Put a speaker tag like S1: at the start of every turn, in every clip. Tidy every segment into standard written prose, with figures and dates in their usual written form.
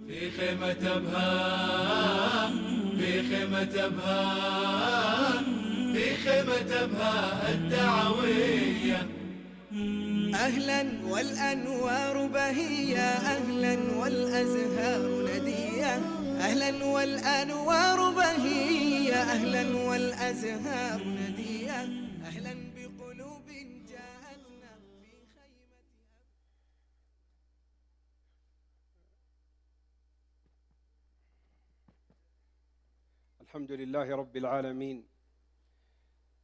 S1: في خيمة أبها، في خيمة أبها، في خيمة أبها الدعوية.
S2: أهلا والأنوار بهية، أهلا والأزهار ندية، أهلا والأنوار بهية، أهلا والأزهار ندية، أهلا بقلوب جاءتنا في خيمة.
S3: الحمد لله رب العالمين،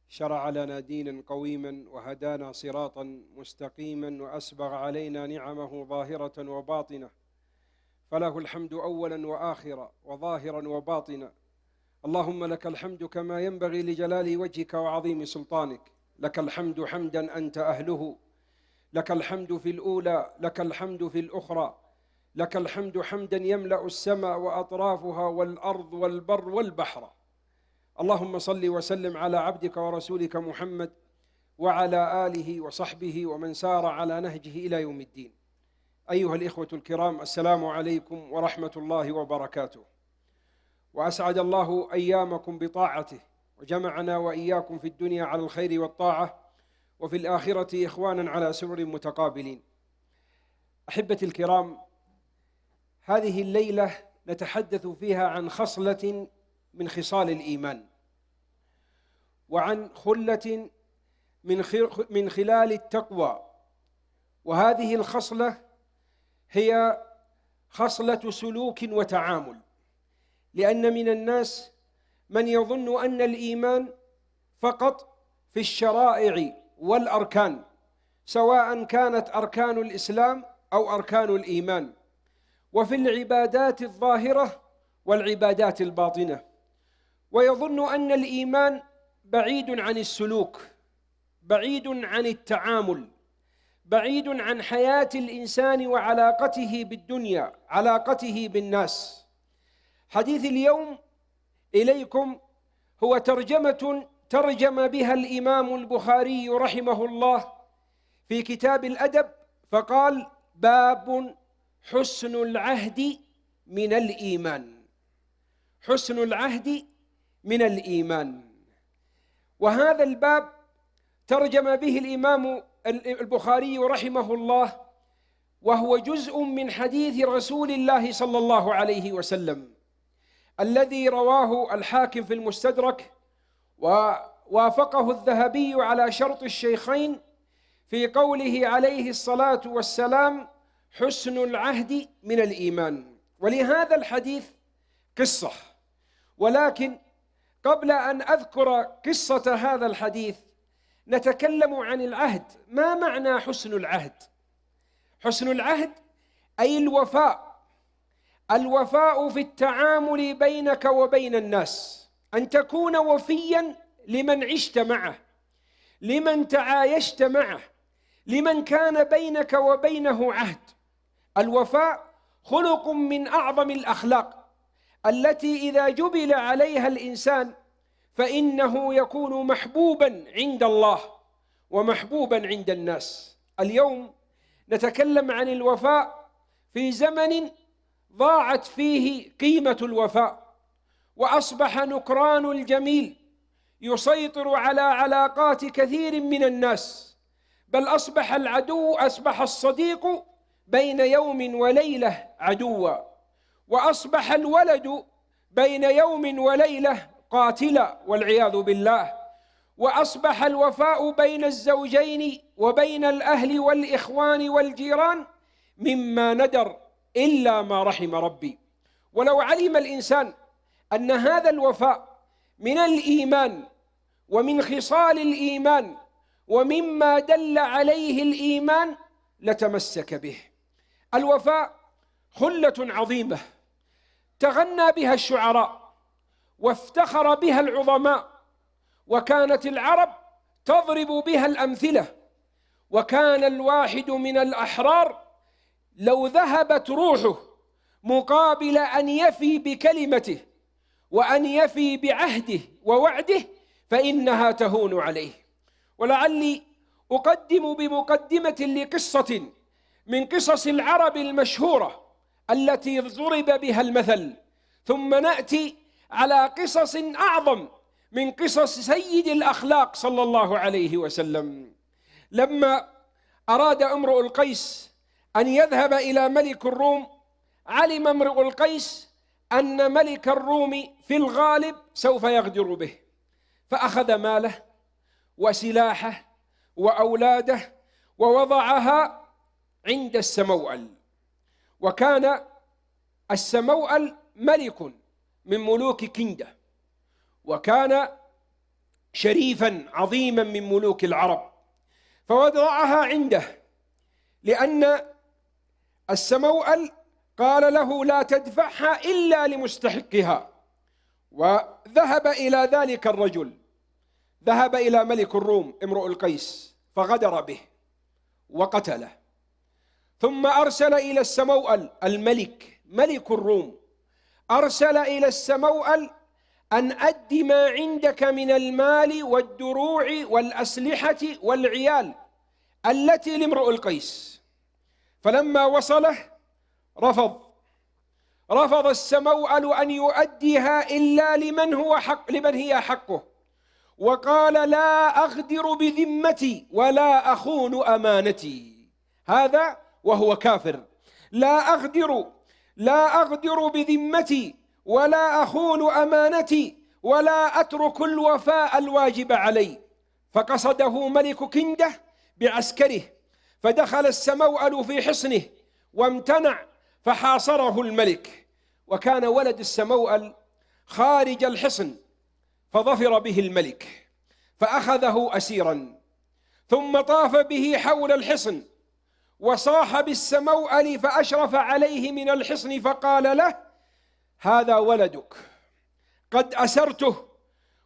S3: شرع لنا دينا قويما وهدانا صراطا مستقيما وأسبغ علينا نعمه ظاهرة وباطنة، فله الحمد أولا وآخرا وظاهرا وباطنا. اللهم لك الحمد كما ينبغي لجلال وجهك وعظيم سلطانك. لك الحمد حمدا أنت أهله، لك الحمد في الأولى، لك الحمد في الأخرى، لك الحمد حمدا يملأ السماء وأطرافها والأرض والبر والبحر. اللهم صل وسلم على عبدك ورسولك محمد وعلى آله وصحبه ومن سار على نهجه إلى يوم الدين. أيها الإخوة الكرام، السلام عليكم ورحمة الله وبركاته، وأسعد الله أيامكم بطاعته، وجمعنا وإياكم في الدنيا على الخير والطاعة، وفي الآخرة إخوانا على سرر متقابلين. أحبتي الكرام، هذه الليلة نتحدث فيها عن خصلة من خصال الإيمان، وعن خلة من خلال التقوى. وهذه الخصلة هي خصلة سلوك وتعامل، لأن من الناس من يظن أن الإيمان فقط في الشرائع والأركان، سواء كانت أركان الإسلام أو أركان الإيمان، وفي العبادات الظاهرة والعبادات الباطنة، ويظن أن الإيمان بعيد عن السلوك، بعيد عن التعامل، بعيد عن حياة الإنسان وعلاقته بالدنيا، علاقته بالناس. حديث اليوم إليكم هو ترجم بها الإمام البخاري رحمه الله في كتاب الأدب، فقال: باب حسن العهد من الإيمان. حسن العهد من الإيمان. وهذا الباب ترجم به الإمام البخاري رحمه الله، وهو جزء من حديث رسول الله صلى الله عليه وسلم الذي رواه الحاكم في المستدرك، ووافقه الذهبي على شرط الشيخين في قوله عليه الصلاة والسلام: حسن العهد من الإيمان. ولهذا الحديث قصة، ولكن قبل أن أذكر قصة هذا الحديث نتكلم عن العهد. ما معنى حسن العهد؟ حسن العهد أي الوفاء، الوفاء في التعامل بينك وبين الناس، أن تكون وفيا لمن عشت معه، لمن تعايشت معه، لمن كان بينك وبينه عهد. الوفاء خلق من أعظم الأخلاق التي إذا جبل عليها الإنسان فإنه يكون محبوبا عند الله ومحبوبا عند الناس. اليوم نتكلم عن الوفاء في زمن ضاعت فيه قيمة الوفاء، وأصبح نكران الجميل يسيطر على علاقات كثير من الناس، بل أصبح الصديق بين يوم وليلة عدوا، وأصبح الولد بين يوم وليلة قاتلا والعياذ بالله، وأصبح الوفاء بين الزوجين وبين الأهل والإخوان والجيران مما ندر إلا ما رحم ربي. ولو علم الإنسان أن هذا الوفاء من الإيمان ومن خصال الإيمان ومما دل عليه الإيمان لتمسك به. الوفاء خلة عظيمة تغنى بها الشعراء وافتخر بها العظماء، وكانت العرب تضرب بها الأمثلة. وكان الواحد من الأحرار لو ذهبت روحه مقابل أن يفي بكلمته وأن يفي بعهده ووعده فإنها تهون عليه. ولعلي أقدم بمقدمة لقصة من قصص العرب المشهورة التي ضرب بها المثل، ثم نأتي على قصص أعظم من قصص سيد الأخلاق صلى الله عليه وسلم. لما أراد امرؤ القيس أن يذهب إلى ملك الروم، علم امرؤ القيس أن ملك الروم في الغالب سوف يغدر به، فأخذ ماله وسلاحه وأولاده ووضعها عند السموأل. وكان السموأل ملك من ملوك كندة، وكان شريفا عظيما من ملوك العرب، فوضعها عنده لأن السموأل قال له لا تدفعها إلا لمستحقها. وذهب إلى ذلك الرجل، ذهب إلى ملك الروم امرؤ القيس فغدر به وقتله، ثم أرسل إلى السموأل الملك ملك الروم، أرسل إلى السموأل أن أد ما عندك من المال والدروع والأسلحة والعيال التي لامرؤ القيس. فلما وصله رفض السموأل أن يؤديها إلا لمن هي حقه، وقال لا أغدر بذمتي ولا أخون أمانتي. هذا وهو كافر. لا أغدر بذمتي ولا أخون أمانتي ولا أترك الوفاء الواجب علي. فقصده ملك كندة بعسكره، فدخل السموأل في حصنه وامتنع، فحاصره الملك، وكان ولد السموأل خارج الحصن، فظفر به الملك فأخذه أسيرا، ثم طاف به حول الحصن وصاح بالسموأل، فأشرف عليه من الحصن فقال له هذا ولدك قد أسرته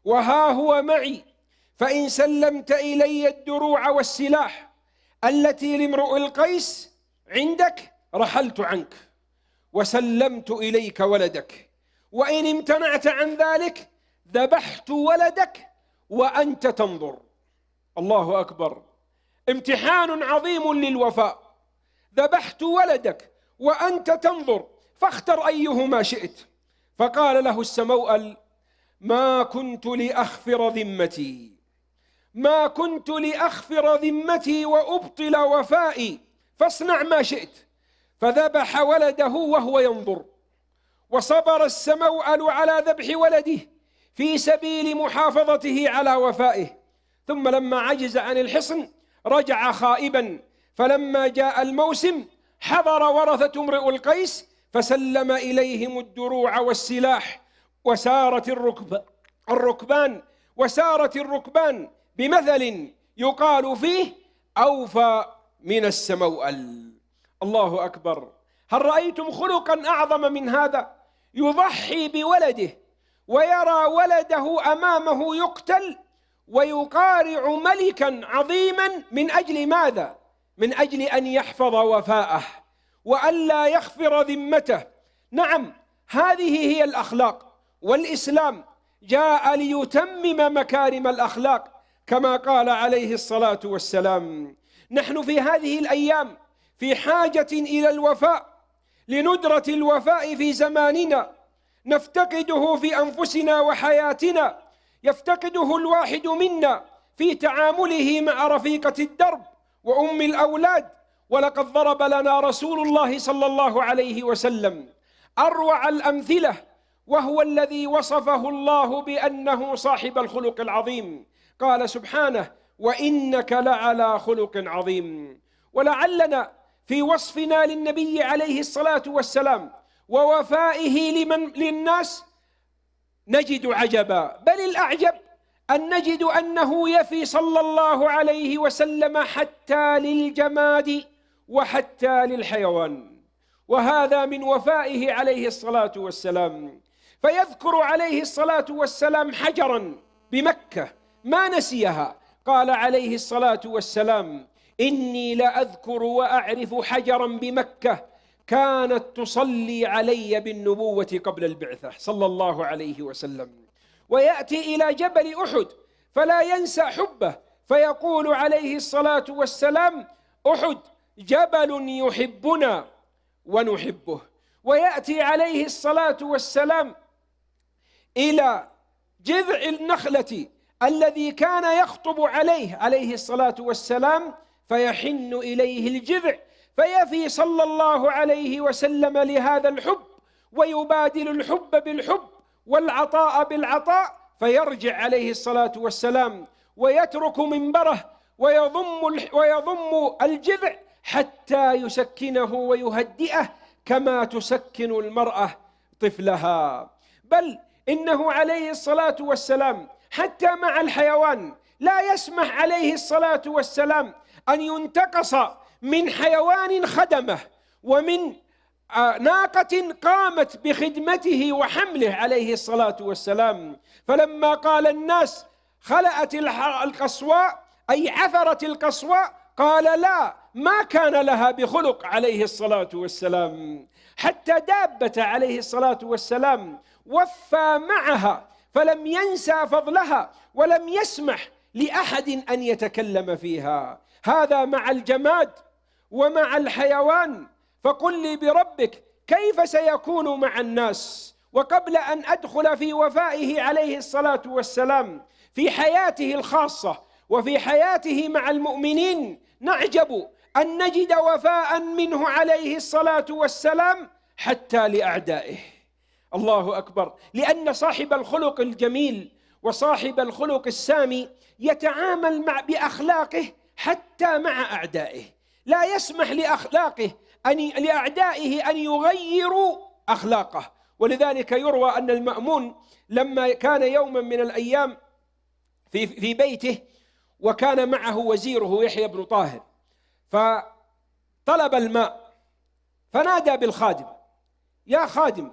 S3: وها هو معي، فإن سلمت إلي الدروع والسلاح التي لامرؤ القيس عندك رحلت عنك وسلمت إليك ولدك، وإن امتنعت عن ذلك ذبحت ولدك وأنت تنظر. الله أكبر، امتحان عظيم للوفاء. ذبحت ولدك وأنت تنظر، فاختر أيهما شئت. فقال له السموأل ما كنت لأخفر ذمتي وأبطل وفائي، فاصنع ما شئت. فذبح ولده وهو ينظر، وصبر السموأل على ذبح ولده في سبيل محافظته على وفائه. ثم لما عجز عن الحصن رجع خائبا، فلما جاء الموسم حضر ورثة امرؤ القيس فسلم إليهم الدروع والسلاح، وسارت الركبان بمثل يقال فيه أوفى من السموأل. الله أكبر. هل رأيتم خلقا أعظم من هذا؟ يضحي بولده ويرى ولده أمامه يقتل، ويقارع ملكا عظيما من أجل ماذا؟ من أجل أن يحفظ وفاءه وألا يخفر ذمته. نعم، هذه هي الأخلاق، والإسلام جاء ليتمم مكارم الأخلاق كما قال عليه الصلاة والسلام. نحن في هذه الأيام في حاجة إلى الوفاء، لندرة الوفاء في زماننا، نفتقده في أنفسنا وحياتنا، يفتقده الواحد منا في تعامله مع رفيقة الدرب وأم الأولاد. ولقد ضرب لنا رسول الله صلى الله عليه وسلم أروع الأمثلة، وهو الذي وصفه الله بأنه صاحب الخلق العظيم. قال سبحانه وإنك لعلى خلق عظيم. ولعلنا في وصفنا للنبي عليه الصلاة والسلام ووفائه للناس نجد عجبا، بل الأعجب أن نجد أنه يفي صلى الله عليه وسلم حتى للجماد وحتى للحيوان، وهذا من وفائه عليه الصلاة والسلام. فيذكر عليه الصلاة والسلام حجرا بمكة ما نسيها، قال عليه الصلاة والسلام إني لأذكر وأعرف حجرا بمكة كانت تصلي علي بالنبوة قبل البعثة صلى الله عليه وسلم. ويأتي إلى جبل أحد فلا ينسى حبه، فيقول عليه الصلاة والسلام أحد جبل يحبنا ونحبه. ويأتي عليه الصلاة والسلام إلى جذع النخلة الذي كان يخطب عليه الصلاة والسلام، فيحن إليه الجذع، فيفي صلى الله عليه وسلم لهذا الحب، ويبادل الحب بالحب والعطاء بالعطاء، فيرجع عليه الصلاة والسلام ويترك منبره ويضم الجذع حتى يسكنه ويهدئه كما تسكن المرأة طفلها. بل إنه عليه الصلاة والسلام حتى مع الحيوان لا يسمح عليه الصلاة والسلام أن ينتقص من حيوان خدمه ومن ناقة قامت بخدمته وحمله عليه الصلاة والسلام. فلما قال الناس خلأت القصواء أي عثرت القصواء، قال لا، ما كان لها بخلق عليه الصلاة والسلام. حتى دابة عليه الصلاة والسلام وفى معها، فلم ينسى فضلها ولم يسمح لأحد أن يتكلم فيها. هذا مع الجماد ومع الحيوان، فقل لي بربك كيف سيكون مع الناس؟ وقبل أن أدخل في وفائه عليه الصلاة والسلام في حياته الخاصة وفي حياته مع المؤمنين، نعجب أن نجد وفاء منه عليه الصلاة والسلام حتى لأعدائه. الله أكبر. لأن صاحب الخلق الجميل وصاحب الخلق السامي يتعامل بأخلاقه حتى مع أعدائه، لا يسمح لأعدائه أن يغيروا أخلاقه. ولذلك يروى أن المأمون لما كان يوما من الأيام في بيته، وكان معه وزيره يحيى بن طاهر، فطلب الماء، فنادى بالخادم: يا خادم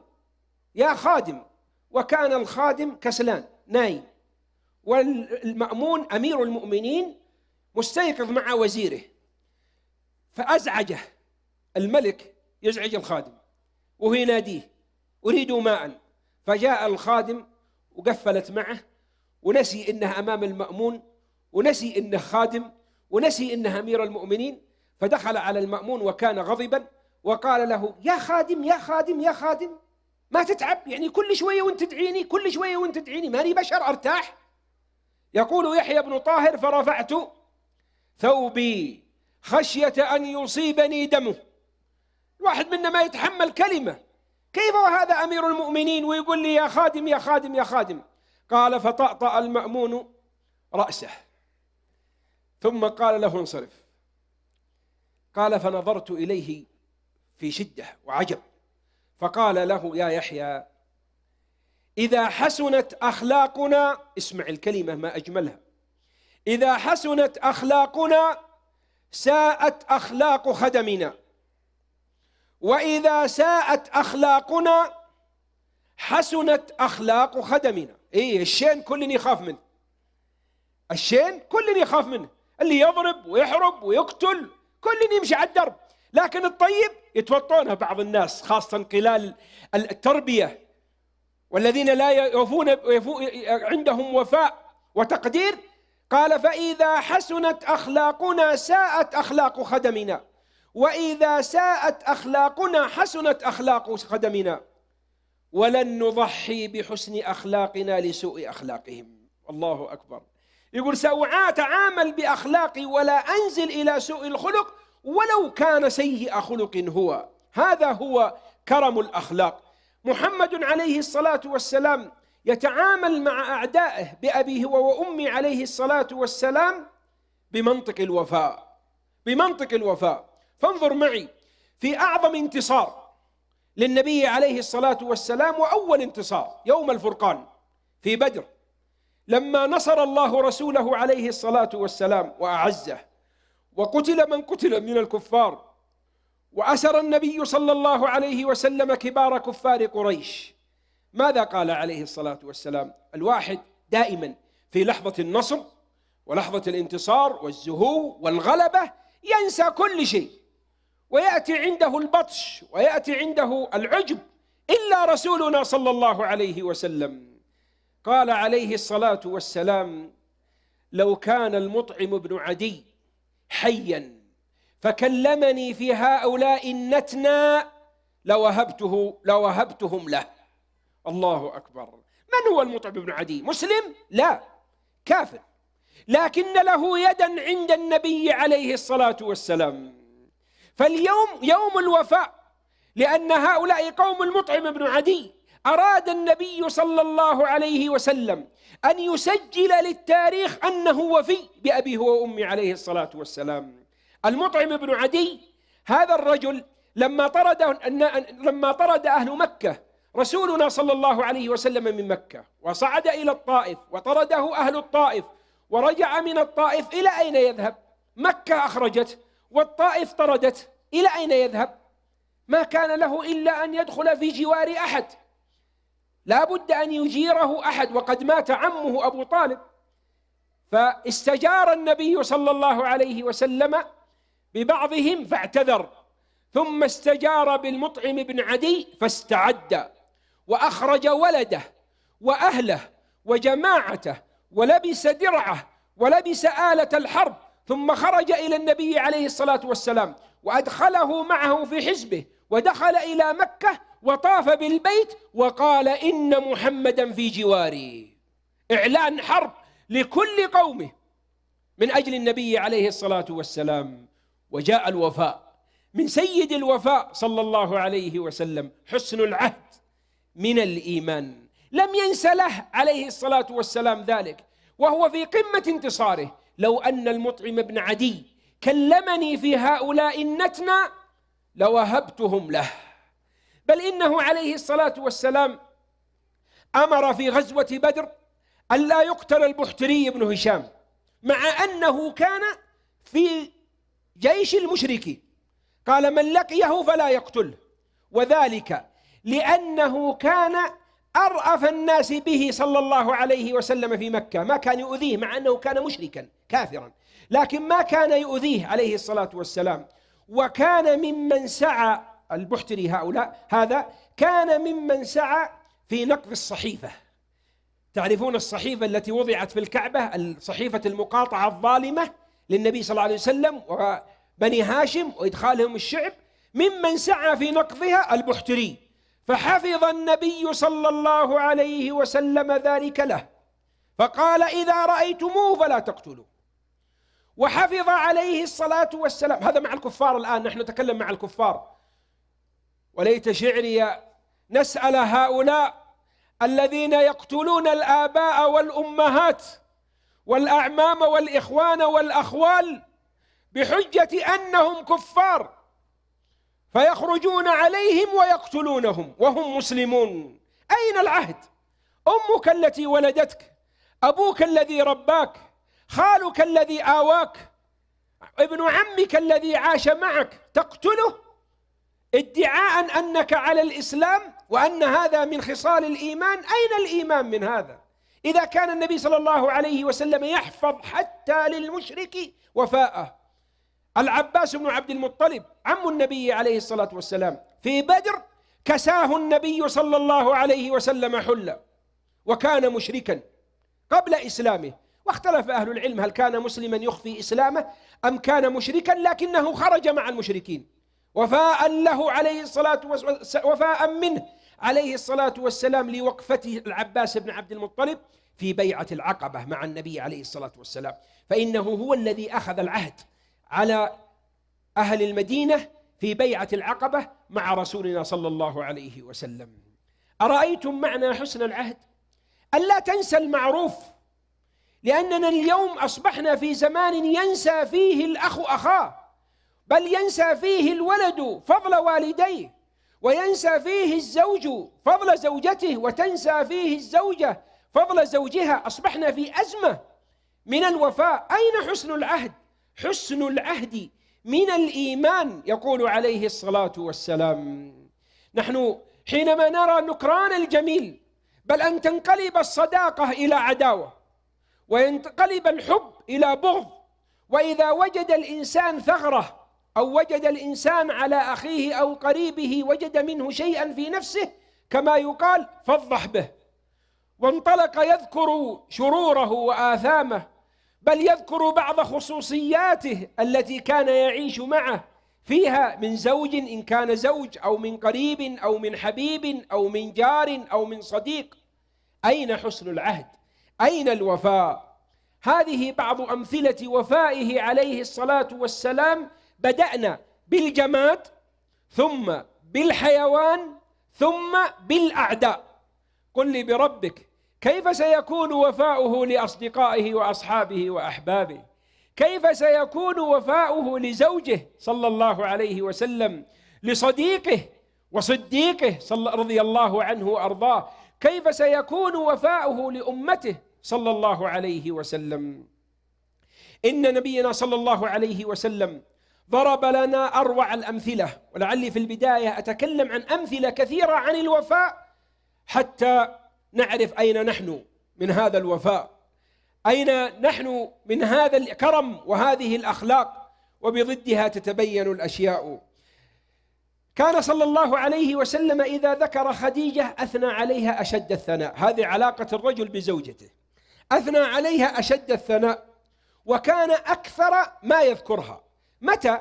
S3: يا خادم، وكان الخادم كسلان نايم، والمأمون أمير المؤمنين مستيقظ مع وزيره، فأزعجه الملك، يزعج الخادم وهو يناديه: أريد ماء. فجاء الخادم وقفلت معه، ونسي إنه أمام المأمون، ونسي إنه خادم، ونسي إنه أمير المؤمنين. فدخل على المأمون وكان غضبا وقال له: يا خادم يا خادم يا خادم، ما تتعب؟ يعني كل شوية وانت تدعيني، كل شوية وانت تدعيني، ماني بشر أرتاح؟ يقول يحيى بن طاهر: فرفعت ثوبي خشية أن يصيبني دمه. الواحد منا ما يتحمل كلمة، كيف وهذا أمير المؤمنين ويقول لي يا خادم يا خادم يا خادم؟ قال: فطأطأ المأمون رأسه ثم قال له: انصرف. قال: فنظرت إليه في شدة وعجب، فقال له: يا يحيى، إذا حسنت أخلاقنا، اسمع الكلمة ما أجملها، إذا حسنت أخلاقنا ساءت أخلاق خدمنا، وإذا ساءت أخلاقنا حسنت أخلاق خدمنا. إيه، الشين كل يخاف منه، الشين كل يخاف منه، اللي يضرب ويحرب ويقتل كل يمشي على الدرب، لكن الطيب يتوطونه بعض الناس، خاصة خلال التربية، والذين لا يوفون عندهم وفاء وتقدير. قال: فإذا حسنت أخلاقنا ساءت أخلاق خدمنا، وإذا ساءت أخلاقنا حسنت أخلاق خدمنا، ولن نضحي بحسن أخلاقنا لسوء أخلاقهم. الله أكبر. يقول: سأتعامل بأخلاقي ولا أنزل إلى سوء الخلق ولو كان سيء خلق هو. هذا هو كرم الأخلاق. محمد عليه الصلاة والسلام يتعامل مع أعدائه بأبيه وأمي عليه الصلاة والسلام بمنطق الوفاء، بمنطق الوفاء. فانظر معي في أعظم انتصار للنبي عليه الصلاة والسلام، وأول انتصار يوم الفرقان في بدر، لما نصر الله رسوله عليه الصلاة والسلام وأعزه، وقتل من قتل من الكفار، وأسر النبي صلى الله عليه وسلم كبار كفار قريش. ماذا قال عليه الصلاة والسلام؟ الواحد دائما في لحظة النصر ولحظة الانتصار والزهو والغلبة ينسى كل شيء، ويأتي عنده البطش ويأتي عنده العجب، إلا رسولنا صلى الله عليه وسلم. قال عليه الصلاة والسلام: لو كان المطعم بن عدي حيا فكلمني في هؤلاء النتنى لوهبتهم له. الله أكبر. من هو المطعم بن عدي؟ مسلم؟ لا، كافر، لكن له يدا عند النبي عليه الصلاة والسلام. فاليوم يوم الوفاء، لأن هؤلاء قوم المطعم بن عدي. أراد النبي صلى الله عليه وسلم أن يسجل للتاريخ أنه وفي بأبيه وأمي عليه الصلاة والسلام. المطعم بن عدي هذا الرجل لما طرد أهل مكة رسولنا صلى الله عليه وسلم من مكة وصعد إلى الطائف وطرده أهل الطائف ورجع من الطائف، إلى أين يذهب؟ مكة أخرجت والطائف طردت، إلى أين يذهب؟ ما كان له إلا أن يدخل في جوار أحد، لا بد أن يجيره أحد، وقد مات عمه أبو طالب. فاستجار النبي صلى الله عليه وسلم ببعضهم فاعتذر، ثم استجار بالمطعم بن عدي فاستعد وأخرج ولده وأهله وجماعته ولبس درعه ولبس آلة الحرب، ثم خرج إلى النبي عليه الصلاة والسلام وأدخله معه في حزبه، ودخل إلى مكة وطاف بالبيت وقال إن محمدا في جواري، إعلان حرب لكل قومه من أجل النبي عليه الصلاة والسلام. وجاء الوفاء من سيد الوفاء صلى الله عليه وسلم، حسن العهد من الإيمان. لم ينس له عليه الصلاة والسلام ذلك وهو في قمة انتصاره. لو أن المطعم بن عدي كلمني في هؤلاء النتنى لوهبتهم له. بل إنه عليه الصلاة والسلام أمر في غزوة بدر أن لا يقتل البحتري بن هشام، مع أنه كان في جيش المشركين، قال من لقيه فلا يقتله، وذلك لأنه كان أرأف الناس به صلى الله عليه وسلم في مكة، ما كان يؤذيه مع أنه كان مشركا كافرا، لكن ما كان يؤذيه عليه الصلاة والسلام. وكان ممن سعى البحتري هذا كان ممن سعى في نقض الصحيفة. تعرفون الصحيفة التي وضعت في الكعبة، الصحيفة المقاطعة الظالمة للنبي صلى الله عليه وسلم وبني هاشم وإدخالهم الشعب، ممن سعى في نقضها البحتري، فحفظ النبي صلى الله عليه وسلم ذلك له، فقال إذا رأيتموه فلا تقتلوا. وحفظ عليه الصلاة والسلام، هذا مع الكفار الآن، نحن نتكلم مع الكفار. وليت شعري نسأل هؤلاء الذين يقتلون الآباء والأمهات والأعمام والإخوان والأخوال بحجة أنهم كفار، فيخرجون عليهم ويقتلونهم وهم مسلمون. أين العهد؟ أمك التي ولدتك، أبوك الذي رباك، خالك الذي آواك، ابن عمك الذي عاش معك، تقتله ادعاء أنك على الإسلام وأن هذا من خصال الإيمان. أين الإيمان من هذا؟ إذا كان النبي صلى الله عليه وسلم يحفظ حتى للمشرك وفاءه. العباس بن عبد المطلب عم النبي عليه الصلاة والسلام في بدر كساه النبي صلى الله عليه وسلم حلة، وكان مشركا قبل إسلامه، واختلف أهل العلم هل كان مسلما يخفي إسلامه أم كان مشركا، لكنه خرج مع المشركين وفاء له عليه الصلاة وفاء منه عليه الصلاة والسلام لوقفته العباس بن عبد المطلب في بيعة العقبة مع النبي عليه الصلاة والسلام، فإنه هو الذي أخذ العهد على أهل المدينة في بيعة العقبة مع رسولنا صلى الله عليه وسلم. أرأيتم معنى حسن العهد؟ ألا تنسى المعروف، لأننا اليوم أصبحنا في زمان ينسى فيه الأخ أخاه، بل ينسى فيه الولد فضل والديه، وينسى فيه الزوج فضل زوجته، وتنسى فيه الزوجة فضل زوجها. أصبحنا في أزمة من الوفاء. أين حسن العهد؟ حسن العهد من الإيمان، يقول عليه الصلاة والسلام. نحن حينما نرى نكران الجميل، بل أن تنقلب الصداقة إلى عداوة، وينقلب الحب إلى بغض، وإذا وجد الإنسان ثغرة أو وجد الإنسان على أخيه أو قريبه وجد منه شيئا في نفسه كما يقال فضح به، وانطلق يذكر شروره وآثامه، بل يذكر بعض خصوصياته التي كان يعيش معه فيها من زوج إن كان زوج، أو من قريب، أو من حبيب، أو من جار، أو من صديق. أين حسن العهد؟ أين الوفاء؟ هذه بعض أمثلة وفائه عليه الصلاة والسلام. بدأنا بالجماد، ثم بالحيوان، ثم بالأعداء. قل لي بربك كيف سيكون وفاؤه لأصدقائه وأصحابه وأحبابه؟ كيف سيكون وفاؤه لزوجه صلى الله عليه وسلم، لصديقه وصديقه رضي الله عنه وأرضاه؟ كيف سيكون وفاؤه لأمته صلى الله عليه وسلم؟ إن نبينا صلى الله عليه وسلم ضرب لنا أروع الأمثلة، ولعلي في البداية أتكلم عن أمثلة كثيرة عن الوفاء حتى نعرف أين نحن من هذا الوفاء، أين نحن من هذا الكرم وهذه الأخلاق، وبضدها تتبين الأشياء. كان صلى الله عليه وسلم إذا ذكر خديجة أثنى عليها أشد الثناء. هذه علاقة الرجل بزوجته، أثنى عليها أشد الثناء، وكان أكثر ما يذكرها. متى؟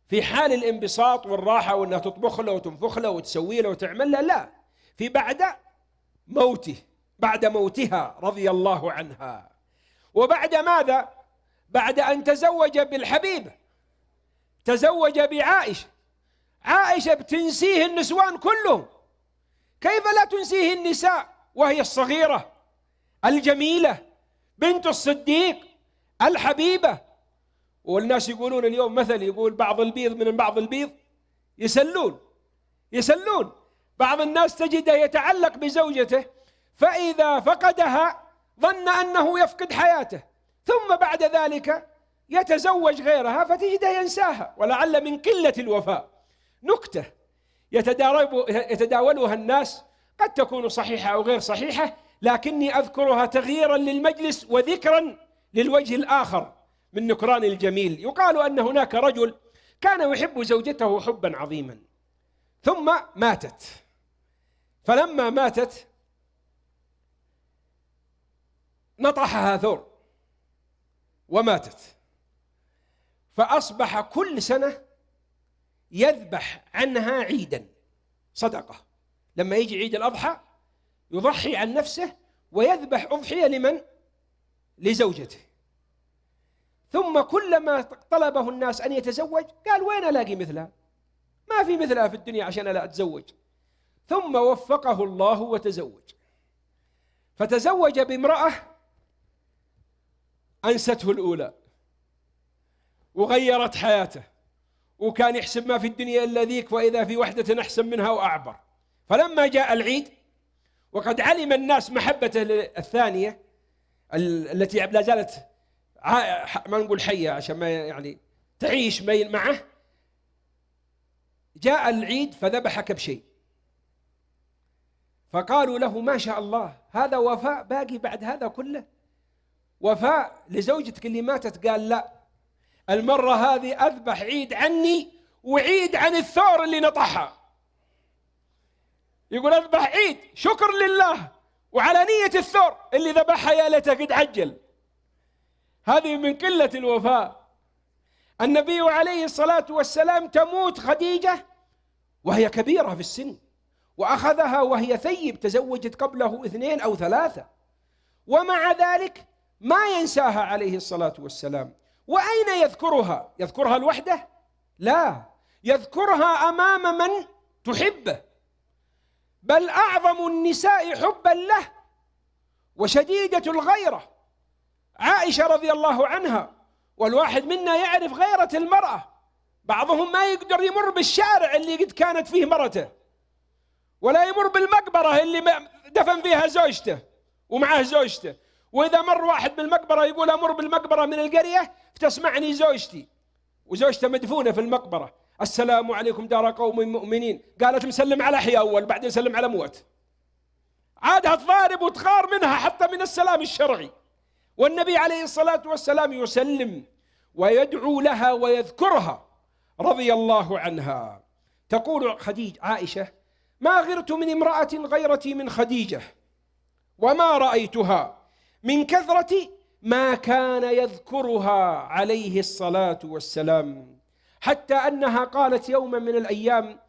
S3: في حال الانبساط والراحة، وأنها تطبخ له وتنفخ له وتسوي له وتعمل له، لا، في بعد موته، بعد موتها رضي الله عنها. وبعد ماذا؟ بعد أن تزوج بالحبيب، تزوج بعائشة. عائشة بتنسيه النسوان كلهم، كيف لا تنسيه النساء وهي الصغيرة الجميلة بنت الصديق الحبيبة؟ والناس يقولون اليوم مثل، يقول بعض البيض من بعض البيض يسلون. بعض الناس تجده يتعلق بزوجته، فإذا فقدها ظن أنه يفقد حياته، ثم بعد ذلك يتزوج غيرها فتجده ينساها، ولعل من قلة الوفاء. نكتة يتداولها الناس، قد تكون صحيحة أو غير صحيحة، لكني أذكرها تغييرا للمجلس وذكرا للوجه الآخر من نكران الجميل. يقال أن هناك رجل كان يحب زوجته حبا عظيما، ثم ماتت. فلما ماتت نطحها ثور وماتت، فأصبح كل سنة يذبح عنها عيدا صدقة. لما يجي عيد الأضحى يضحي عن نفسه ويذبح أضحية لمن؟ لزوجته. ثم كلما طلبه الناس أن يتزوج قال وين ألاقي مثلها؟ ما في مثلها في الدنيا عشان لا أتزوج. ثم وفقه الله وتزوج، فتزوج بامرأة أنسته الأولى وغيرت حياته، وكان يحسب ما في الدنيا إلا ذيك، وإذا في وحدة أحسن منها وأعبر. فلما جاء العيد وقد علم الناس محبته الثانية التي لا زالت ما نقول حية عشان ما يعني تعيش معه، جاء العيد فذبح كبشين، فقالوا له ما شاء الله هذا وفاء باقي بعد هذا كله؟ وفاء لزوجتك اللي ماتت؟ قال لا، المرة هذه أذبح عيد عني وعيد عن الثور اللي نطحها. يقول أذبح عيد شكر لله وعلى نية الثور اللي ذبحها يا ليته قد عجل. هذه من قلة الوفاء. النبي عليه الصلاة والسلام تموت خديجة وهي كبيرة في السن، وأخذها وهي ثيب، تزوجت قبله 2 أو 3، ومع ذلك ما ينساها عليه الصلاة والسلام. وأين يذكرها؟ يذكرها لوحده؟ لا، يذكرها أمام من تحبه، بل أعظم النساء حبا له وشديدة الغيرة عائشة رضي الله عنها. والواحد منا يعرف غيرة المرأة، بعضهم ما يقدر يمر بالشارع اللي قد كانت فيه مرته، ولا يمر بالمقبرة اللي دفن فيها زوجته ومعه زوجته. وإذا مر واحد بالمقبرة يقول أمر بالمقبرة من القرية فتسمعني زوجتي، وزوجته مدفونة في المقبرة، السلام عليكم دار قوم مؤمنين، قالت مسلم على أحياء أول بعدين سلم على موت، عادها تضارب وتغار منها حتى من السلام الشرعي. والنبي عليه الصلاة والسلام يسلم ويدعو لها ويذكرها رضي الله عنها. تقول خديجة عائشة ما غرت من امرأة غيرتي من خديجة، وما رأيتها من كثرة ما كان يذكرها عليه الصلاة والسلام. حتى أنها قالت يوما من الأيام: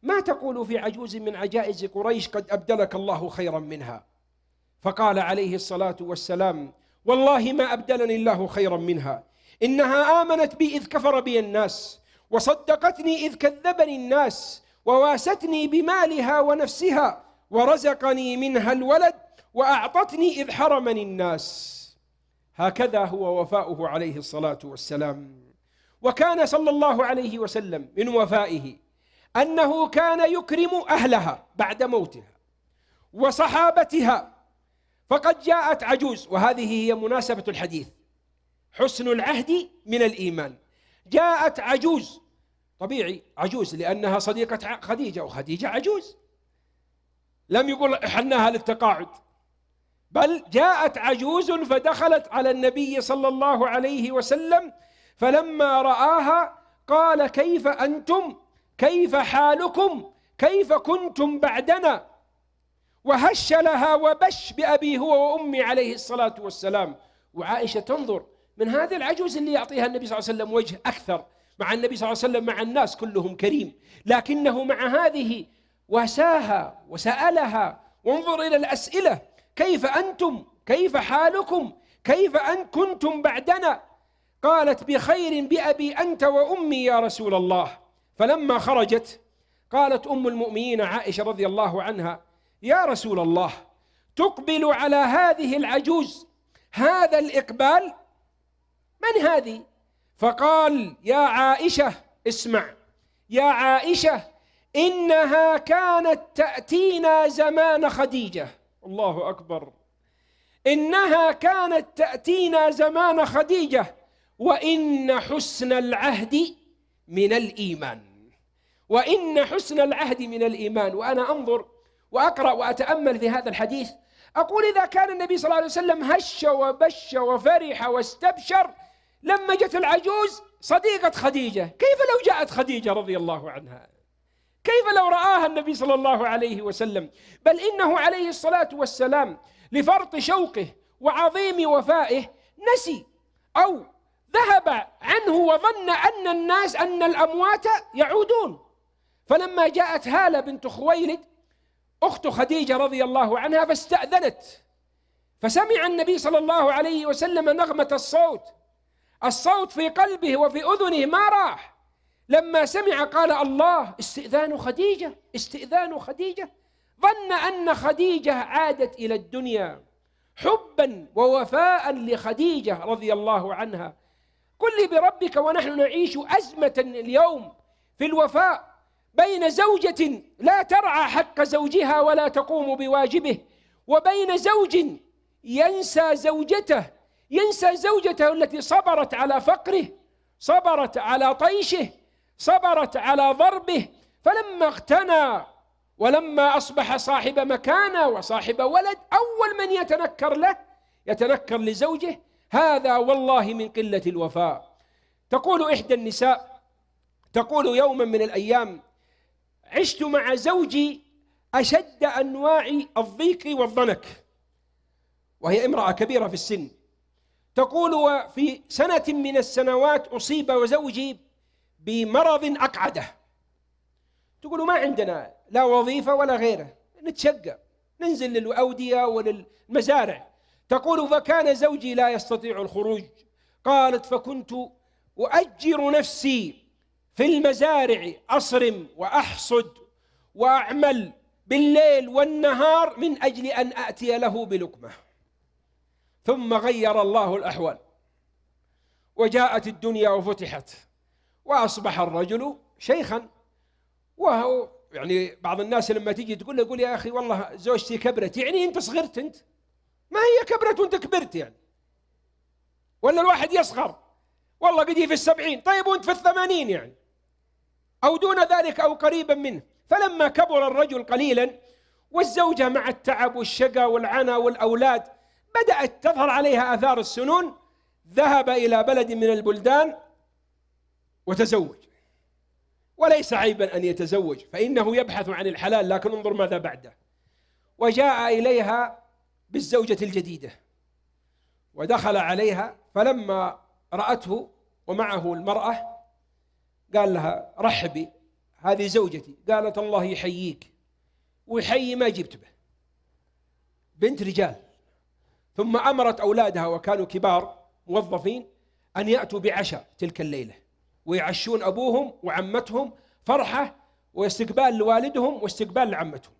S3: ما تقول في عجوز من عجائز قريش قد أبدلك الله خيرا منها؟ فقال عليه الصلاة والسلام: والله ما أبدلني الله خيرا منها، إنها آمنت بي إذ كفر بي الناس، وصدقتني إذ كذبني الناس، وواستني بمالها ونفسها، ورزقني منها الولد، وأعطتني إذ حرمني الناس. هكذا هو وفاؤه عليه الصلاة والسلام. وكان صلى الله عليه وسلم من وفائه أنه كان يكرم أهلها بعد موتها وصحابتها. فقد جاءت عجوز، وهذه هي مناسبة الحديث، حسن العهد من الإيمان. جاءت عجوز، طبيعي عجوز لأنها صديقة خديجة، وخديجة عجوز، لم يقول حناها للتقاعد، بل جاءت عجوز فدخلت على النبي صلى الله عليه وسلم، فلما رآها قال: كيف أنتم؟ كيف حالكم؟ كيف كنتم بعدنا؟ وهش لها وبش بأبي هو وأمي عليه الصلاة والسلام. وعائشة تنظر من هذه العجوز اللي يعطيها النبي صلى الله عليه وسلم وجه أكثر، مع النبي صلى الله عليه وسلم مع الناس كلهم كريم، لكنه مع هذه واساها وسألها. وانظر إلى الأسئلة: كيف أنتم؟ كيف حالكم؟ كيف أن كنتم بعدنا؟ قالت: بخير بأبي أنت وأمي يا رسول الله. فلما خرجت قالت أم المؤمنين عائشة رضي الله عنها: يا رسول الله، تقبل على هذه العجوز هذا الإقبال؟ من هذه؟ فقال: يا عائشة، اسمع يا عائشة، إنها كانت تأتينا زمان خديجة. الله أكبر، إنها كانت تأتينا زمان خديجة، وإن حسن العهد من الإيمان، وإن حسن العهد من الإيمان. وأنا أنظر وأقرأ وأتأمل في هذا الحديث، أقول إذا كان النبي صلى الله عليه وسلم هش وبش وفرح واستبشر لما جت العجوز صديقة خديجة، كيف لو جاءت خديجة رضي الله عنها؟ كيف لو رآها النبي صلى الله عليه وسلم؟ بل إنه عليه الصلاة والسلام لفرط شوقه وعظيم وفائه نسي أو ذهب عنه وظن أن الناس أن الأموات يعودون. فلما جاءت هالة بنت خويلد أخت خديجة رضي الله عنها فاستأذنت، فسمع النبي صلى الله عليه وسلم نغمة الصوت في قلبه وفي أذنه ما راح. لما سمع قال: الله، استئذان خديجة، استئذان خديجة. ظن أن خديجة عادت إلى الدنيا حبا ووفاء لخديجة رضي الله عنها. قل لي بربك ونحن نعيش أزمة اليوم في الوفاء بين زوجة لا ترعى حق زوجها ولا تقوم بواجبه، وبين زوج ينسى زوجته التي صبرت على فقره، صبرت على طيشه، صبرت على ضربه، فلما اغتنى ولما أصبح صاحب مكانة وصاحب ولد أول من يتنكر لزوجه. هذا والله من قلة الوفاء. تقول إحدى النساء، تقول: يوما من الأيام عشت مع زوجي أشد أنواع الضيق والضنك، وهي امرأة كبيرة في السن. تقول: وفي سنة من السنوات أصيب زوجي بمرض أقعده. تقول: ما عندنا لا وظيفة ولا غيره، نتشقى ننزل للأودية وللمزارع. تقول: فكان زوجي لا يستطيع الخروج. قالت: فكنت أؤجر نفسي في المزارع أصرم وأحصد وأعمل بالليل والنهار من أجل أن أأتي له بلقمة. ثم غير الله الأحوال وجاءت الدنيا وفتحت، وأصبح الرجل شيخا. وهو يعني بعض الناس لما تيجي تقول له: يقول يا أخي والله زوجتي كبرت، يعني أنت صغرت؟ أنت ما هي كبرت وأنت كبرت يعني؟ ولا الواحد يصغر والله قد في 70، طيب وأنت في 80 يعني، أو دون ذلك أو قريبا منه. فلما كبر الرجل قليلا والزوجة مع التعب والشقى والعنى والأولاد بدأت تظهر عليها آثار السنون، ذهب إلى بلد من البلدان وتزوج. وليس عيبا أن يتزوج، فإنه يبحث عن الحلال، لكن انظر ماذا بعده. وجاء إليها بالزوجة الجديدة ودخل عليها، فلما رأته ومعه المرأة قال لها رحبي، هذه زوجتي. قالت الله يحييك ويحيي ما جبت به، بنت رجال. ثم أمرت أولادها وكانوا كبار موظفين أن يأتوا بعشاء تلك الليلة ويعشون أبوهم وعمتهم، فرحة واستقبال لوالدهم واستقبال لعمتهم.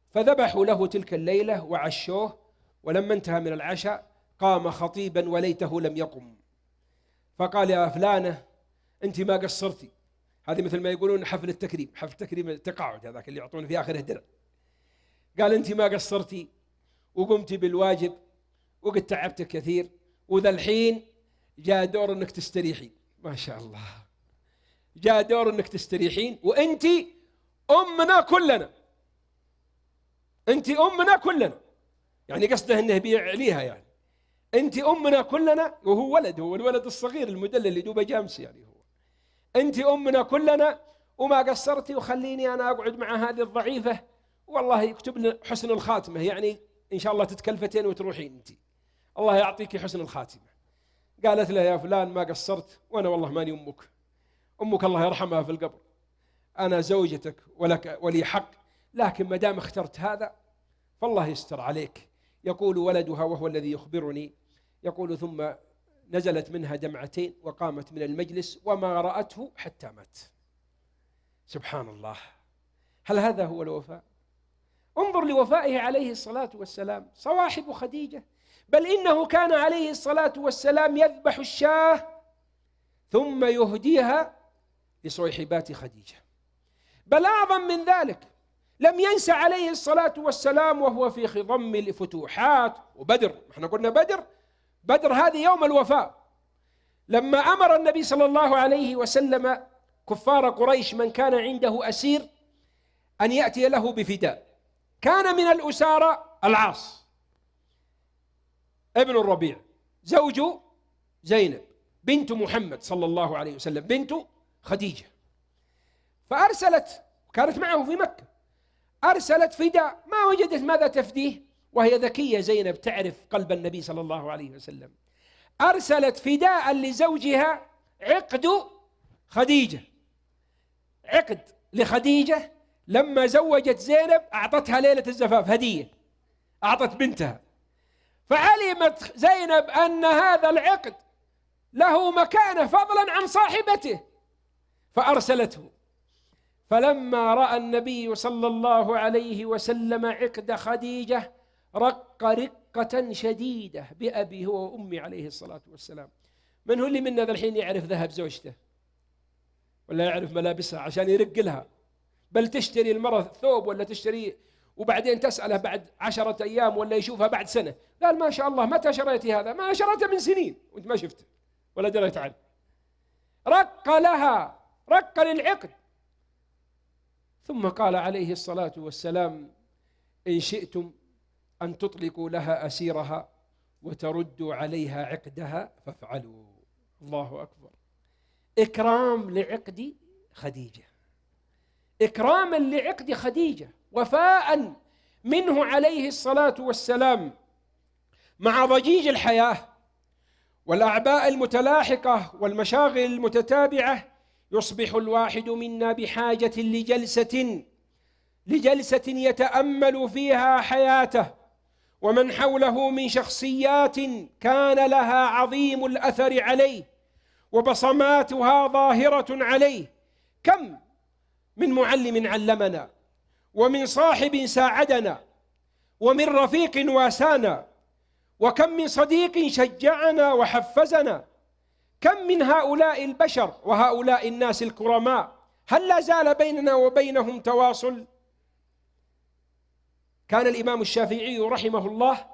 S3: فذبحوا له تلك الليلة وعشوه، ولما انتهى من العشاء قام خطيبا وليته لم يقم، فقال يا فلانة أنت ما قصرتي. هذه مثل ما يقولون حفل التكريم، حفل التكريم التقاعد هذاك اللي يعطون في آخره درع. قال أنت ما قصرتي وقمتي بالواجب وقد تعبتك كثير، وذا الحين جاء دور أنك تستريحين. ما شاء الله، جاء دور أنك تستريحين، وأنت أمنا كلنا، أنت أمنا كلنا. يعني قصده أنه بيعليها، يعني أنت أمنا كلنا. وهو ولد، هو الولد الصغير المدلل اللي دوبه جامس، يعني هو أنت أمنا كلنا وما قصرتي، وخليني أنا أقعد مع هذه الضعيفة، والله يكتب لنا حسن الخاتمة، يعني إن شاء الله تتكلفتين وتروحين أنت، الله يعطيك حسن الخاتمة. قالت له يا فلان ما قصرت، وأنا والله ماني أمك، أمك الله يرحمها في القبر، أنا زوجتك ولي حق، لكن ما دام اخترت هذا فالله يستر عليك. يقول ولدها وهو الذي يخبرني، يقول ثم نزلت منها دمعتين وقامت من المجلس وما رأته حتى مات. سبحان الله، هل هذا هو الوفاء؟ انظر لوفائه عليه الصلاة والسلام. صواحب خديجة، بل إنه كان عليه الصلاة والسلام يذبح الشاة ثم يهديها لصيحبات خديجة. بل أعظم من ذلك، لم ينس عليه الصلاة والسلام وهو في خضم الفتوحات وبدر. احنا قلنا بدر هذه يوم الوفاء، لما أمر النبي صلى الله عليه وسلم كفار قريش من كان عنده أسير أن يأتي له بفداء. كان من الأسارى العاص ابن الربيع زوج زينب بنت محمد صلى الله عليه وسلم بنت خديجة، فأرسلت، كانت معه في مكة، أرسلت فداء، ما وجدت ماذا تفديه، وهي ذكية زينب تعرف قلب النبي صلى الله عليه وسلم. أرسلت فداء لزوجها عقد خديجة، عقد لخديجة لما زوجت زينب أعطتها ليلة الزفاف هدية، أعطت بنتها. فعلمت زينب أن هذا العقد له مكانة فضلا عن صاحبته، فأرسلته. فلما رأى النبي صلى الله عليه وسلم عقد خديجة رق رقة شديدة بأبي هو وأمي عليه الصلاة والسلام. من هو اللي منا ذا الحين يعرف ذهب زوجته ولا يعرف ملابسها عشان يرق لها؟ بل تشتري المرأة ثوب ولا تشتري وبعدين تسأله بعد 10 أيام ولا يشوفها بعد سنة، قال ما شاء الله متى شريتي هذا؟ ما شريته من سنين وانت ما شفته ولا دريت عنه. رق لها، رق للعقد. ثم قال عليه الصلاة والسلام إن شئتم أن تطلقوا لها أسيرها وتردوا عليها عقدها فافعلوا. الله أكبر، إكرام لعقد خديجة، إكراما لعقد خديجة، وفاء منه عليه الصلاة والسلام مع ضجيج الحياة والأعباء المتلاحقة والمشاغل المتتابعة. يصبح الواحد منا بحاجة لجلسة يتأمل فيها حياته ومن حوله من شخصيات كان لها عظيم الأثر عليه وبصماتها ظاهرة عليه. كم من معلم علمنا، ومن صاحب ساعدنا، ومن رفيق واسانا، وكم من صديق شجعنا وحفزنا. كم من هؤلاء البشر وهؤلاء الناس الكرماء هل لا زال بيننا وبينهم تواصل؟ كان الإمام الشافعي رحمه الله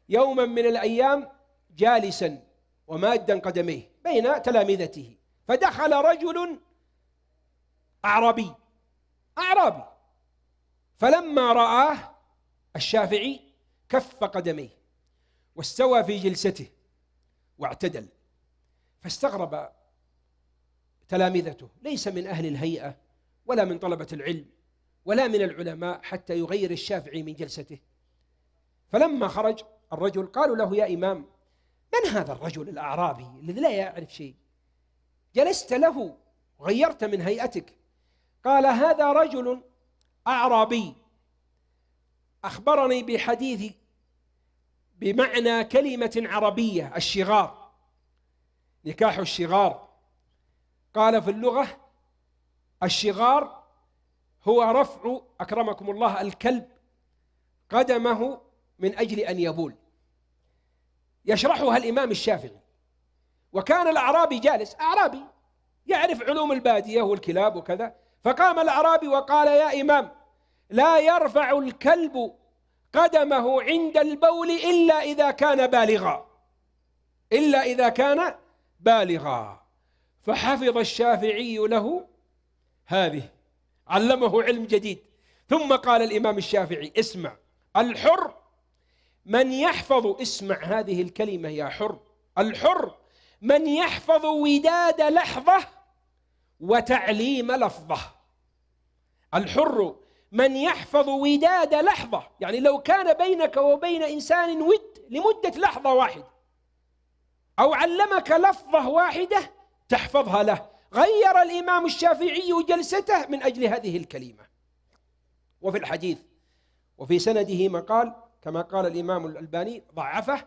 S3: يوما من الأيام جالسا ومادا قدميه بين تلامذته، فدخل رجل أعرابي، فلما رآه الشافعي كف قدميه واستوى في جلسته واعتدل، فاستغرب تلامذته، ليس من أهل الهيئة ولا من طلبة العلم ولا من العلماء حتى يغير الشافعي من جلسته. فلما خرج الرجل قالوا له يا إمام من هذا الرجل الأعرابي الذي لا يعرف شيء؟ جلست له غيرت من هيئتك. قال: هذا رجل أعرابي أخبرني بحديث بمعنى كلمة عربية، الشغار، نكاح الشغار. قال في اللغة: الشغار هو رفع، أكرمكم الله، الكلب قدمه من أجل أن يبول. يشرحها الإمام الشافعي. وكان الأعرابي جالس، أعرابي يعرف علوم البادية والكلاب وكذا، فقام الأعرابي وقال: يا إمام، لا يرفع الكلب قدمه عند البول إلا إذا كان بالغا، إلا إذا كان بالغا. فحفظ الشافعي له هذه، علمه علم جديد. ثم قال الإمام الشافعي: اسمع، الحر من يحفظ، اسمع هذه الكلمة يا حر، الحر من يحفظ وداد لحظة وتعليم لفظة. الحر من يحفظ وداد لحظة، يعني لو كان بينك وبين إنسان ود لمدة لحظة واحدة، أو علمك لفظة واحدة تحفظها له. غير الإمام الشافعي جلسته من أجل هذه الكلمة. وفي الحديث وفي سنده مقال، كما قال الإمام الألباني ضعفه،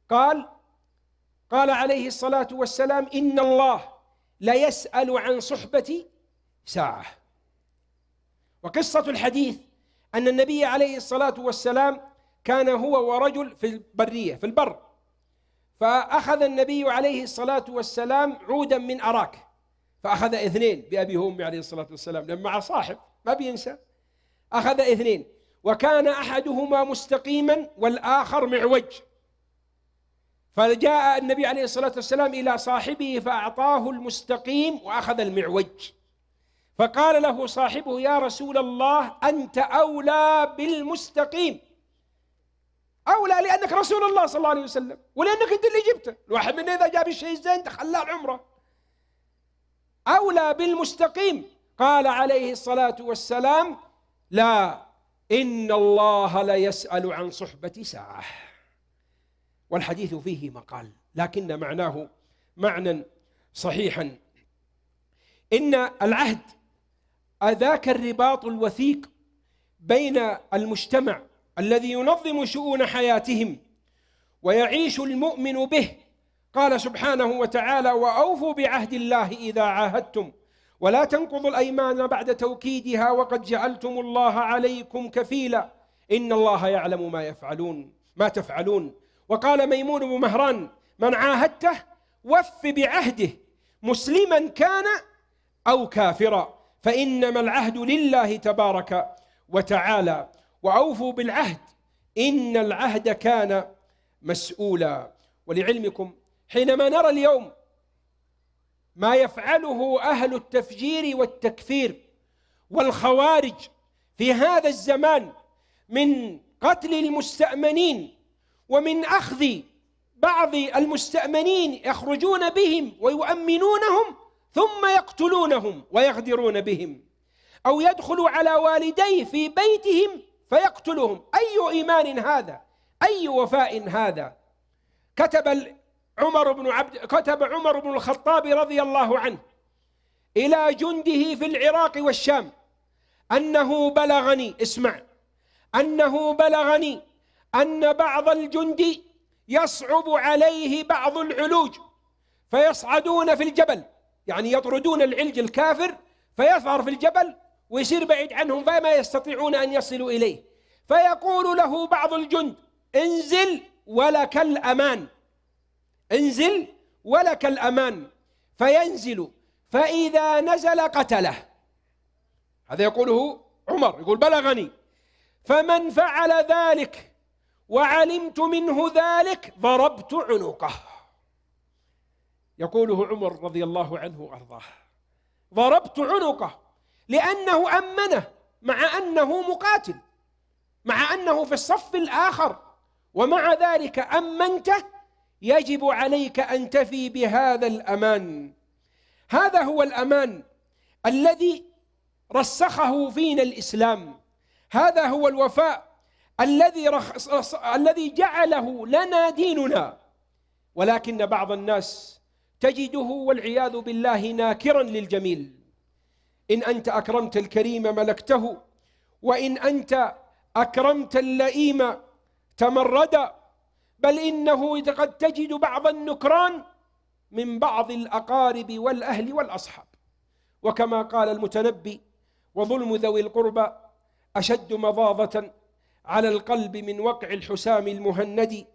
S3: قال عليه الصلاة والسلام: إن الله لا يسأل عن صحبتي ساعة. وقصة الحديث أن النبي عليه الصلاة والسلام كان هو ورجل في البرية، في البر، فأخذ النبي عليه الصلاة والسلام عودا من أراك، فأخذ 2 بأبي وأمي عليه الصلاة والسلام، لما مع صاحب ما بينسى، أخذ 2، وكان أحدهما مستقيما والآخر معوج. فجاء النبي عليه الصلاة والسلام إلى صاحبه فأعطاه المستقيم وأخذ المعوج. فقال له صاحبه: يا رسول الله، أنت أولى بالمستقيم، أولى لأنك رسول الله صلى الله عليه وسلم، ولأنك أنت اللي جبته. الواحد منا إذا جاب الشيء الزين تخلاه العمرة. أولى بالمستقيم. قال عليه الصلاة والسلام: لا، إن الله لا يسأل عن صحبة ساعة. والحديث فيه مقال، لكن معناه معنى صحيحا. إن العهد ذاك الرباط الوثيق بين المجتمع الذي ينظم شؤون حياتهم ويعيش المؤمن به. قال سبحانه وتعالى: وأوفوا بعهد الله إذا عاهدتم ولا تنقضوا الأيمان بعد توكيدها وقد جعلتم الله عليكم كفيلا إن الله يعلم ما تفعلون. وقال ميمون بن مهران: من عاهدته وف بعهده مسلما كان أو كافرا، فإنما العهد لله تبارك وتعالى، وأوفوا بالعهد إن العهد كان مسؤولا. ولعلمكم، حينما نرى اليوم ما يفعله أهل التفجير والتكفير والخوارج في هذا الزمان من قتل المستأمنين ومن أخذ بعض المستأمنين يخرجون بهم ويؤمنونهم ثم يقتلونهم ويغدرون بهم، أو يدخل على والديه في بيتهم فيقتلهم. أي إيمان هذا؟ أي وفاء هذا؟ كتب عمر بن الخطاب رضي الله عنه إلى جنده في العراق والشام أنه بلغني، اسمع، أنه بلغني أن بعض الجند يصعب عليه بعض العلوج فيصعدون في الجبل، يعني يطردون العلج الكافر فيظهر في الجبل ويصير بعيد عنهم فما يستطيعون أن يصلوا إليه، فيقول له بعض الجند: انزل ولك الأمان، انزل ولك الأمان. فينزل، فإذا نزل قتله. هذا يقوله عمر، يقول بلغني: فمن فعل ذلك وعلمت منه ذلك ضربت عنقه. يقوله عمر رضي الله عنه وأرضاه: ضربت عنقه، لأنه أمنه مع أنه مقاتل، مع أنه في الصف الآخر، ومع ذلك أمنته. يجب عليك أن تفي بهذا الأمان. هذا هو الأمان الذي رسخه فينا الإسلام، هذا هو الوفاء الذي جعله لنا ديننا. ولكن بعض الناس تجده والعياذ بالله ناكرا للجميل. إن أنت أكرمت الكريم ملكته، وإن أنت أكرمت اللئيم تمرد، بل إنه قد تجد بعض النكران من بعض الأقارب والأهل والأصحاب. وكما قال المتنبي: وظلم ذوي القربى أشد مضاضة على القلب من وقع الحسام المهند،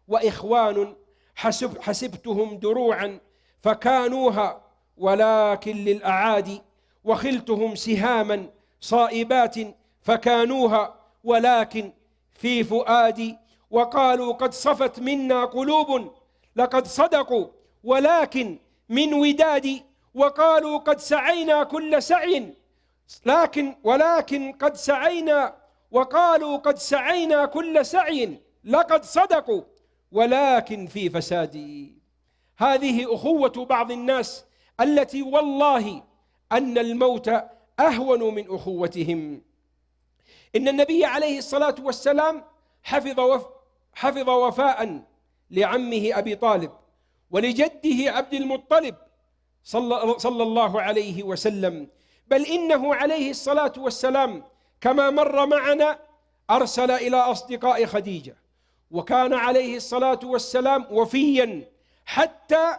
S3: وإخوان حسبتهم دروعا فكانوها ولكن للأعادي، وخلتهم سهاما صائبات فكانوها ولكن في فؤادي. وقالوا قد صفت منا قلوب لقد صدقوا ولكن من ودادي، وقالوا قد سعينا كل سعي ولكن قد سعينا، وقالوا قد سعينا كل سعي لقد صدقوا ولكن في فسادي. هذه أخوة بعض الناس التي والله أن الموت أهون من أخوتهم. إن النبي عليه الصلاة والسلام حفظ وفاء لعمه أبي طالب ولجده عبد المطلب صلى الله عليه وسلم، بل إنه عليه الصلاة والسلام كما مر معنا أرسل إلى أصدقاء خديجة، وكان عليه الصلاة والسلام وفيا حتى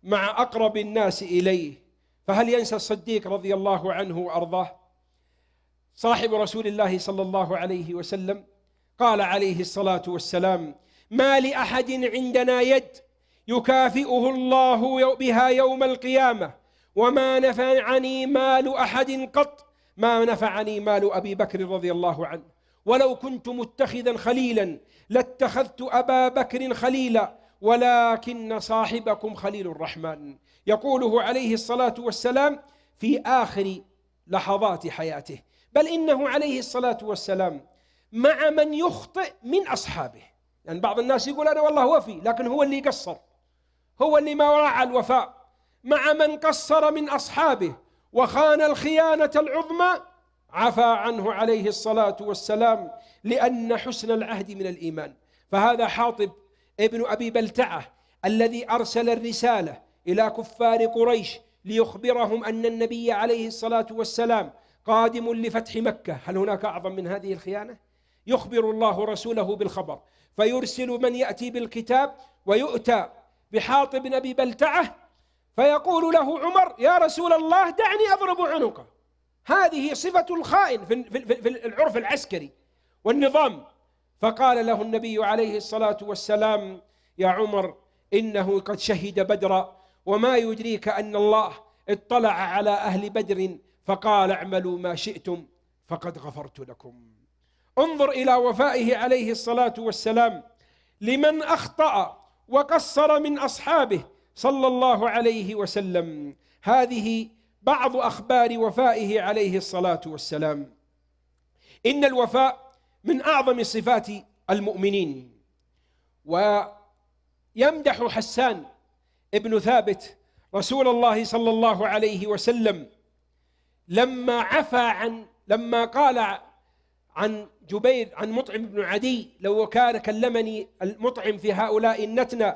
S3: مع أقرب الناس إليه. فهل ينسى الصديق رضي الله عنه وأرضاه صاحب رسول الله صلى الله عليه وسلم؟ قال عليه الصلاة والسلام: ما لأحد عندنا يد يكافئه الله بها يوم القيامة، وما نفعني مال أحد قط ما نفعني مال أبي بكر رضي الله عنه، ولو كنت متخذا خليلا لاتخذت أبا بكر خليلا، ولكن صاحبكم خليل الرحمن. يقوله عليه الصلاة والسلام في آخر لحظات حياته. بل إنه عليه الصلاة والسلام مع من يخطئ من أصحابه، يعني بعض الناس يقول أنا والله وفي، لكن هو اللي قصر، هو اللي ما راعى الوفاء. مع من قصر من أصحابه وخان الخيانة العظمى عفى عنه عليه الصلاة والسلام، لأن حسن العهد من الإيمان. فهذا حاطب ابن أبي بلتعة الذي أرسل الرسالة إلى كفار قريش ليخبرهم أن النبي عليه الصلاة والسلام قادم لفتح مكة. هل هناك أعظم من هذه الخيانة؟ يخبر الله رسوله بالخبر، فيرسل من يأتي بالكتاب، ويؤتى بحاطب بن أبي بلتعة فيقول له عمر: يا رسول الله دعني أضرب عنقه. هذه صفة الخائن في العرف العسكري والنظام. فقال له النبي عليه الصلاة والسلام: يا عمر إنه قد شهد بدرا، وما يدريك أن الله اطلع على أهل بدر فقال اعملوا ما شئتم فقد غفرت لكم. انظر إلى وفائه عليه الصلاة والسلام لمن أخطأ وقصر من أصحابه صلى الله عليه وسلم. هذه بعض أخبار وفائه عليه الصلاة والسلام. إن الوفاء من أعظم صفات المؤمنين. ويمدح حسان ابن ثابت رسول الله صلى الله عليه وسلم لما قال عن جبير عن مطعم بن عدي: لو كان كلمني المطعم في هؤلاء النتنى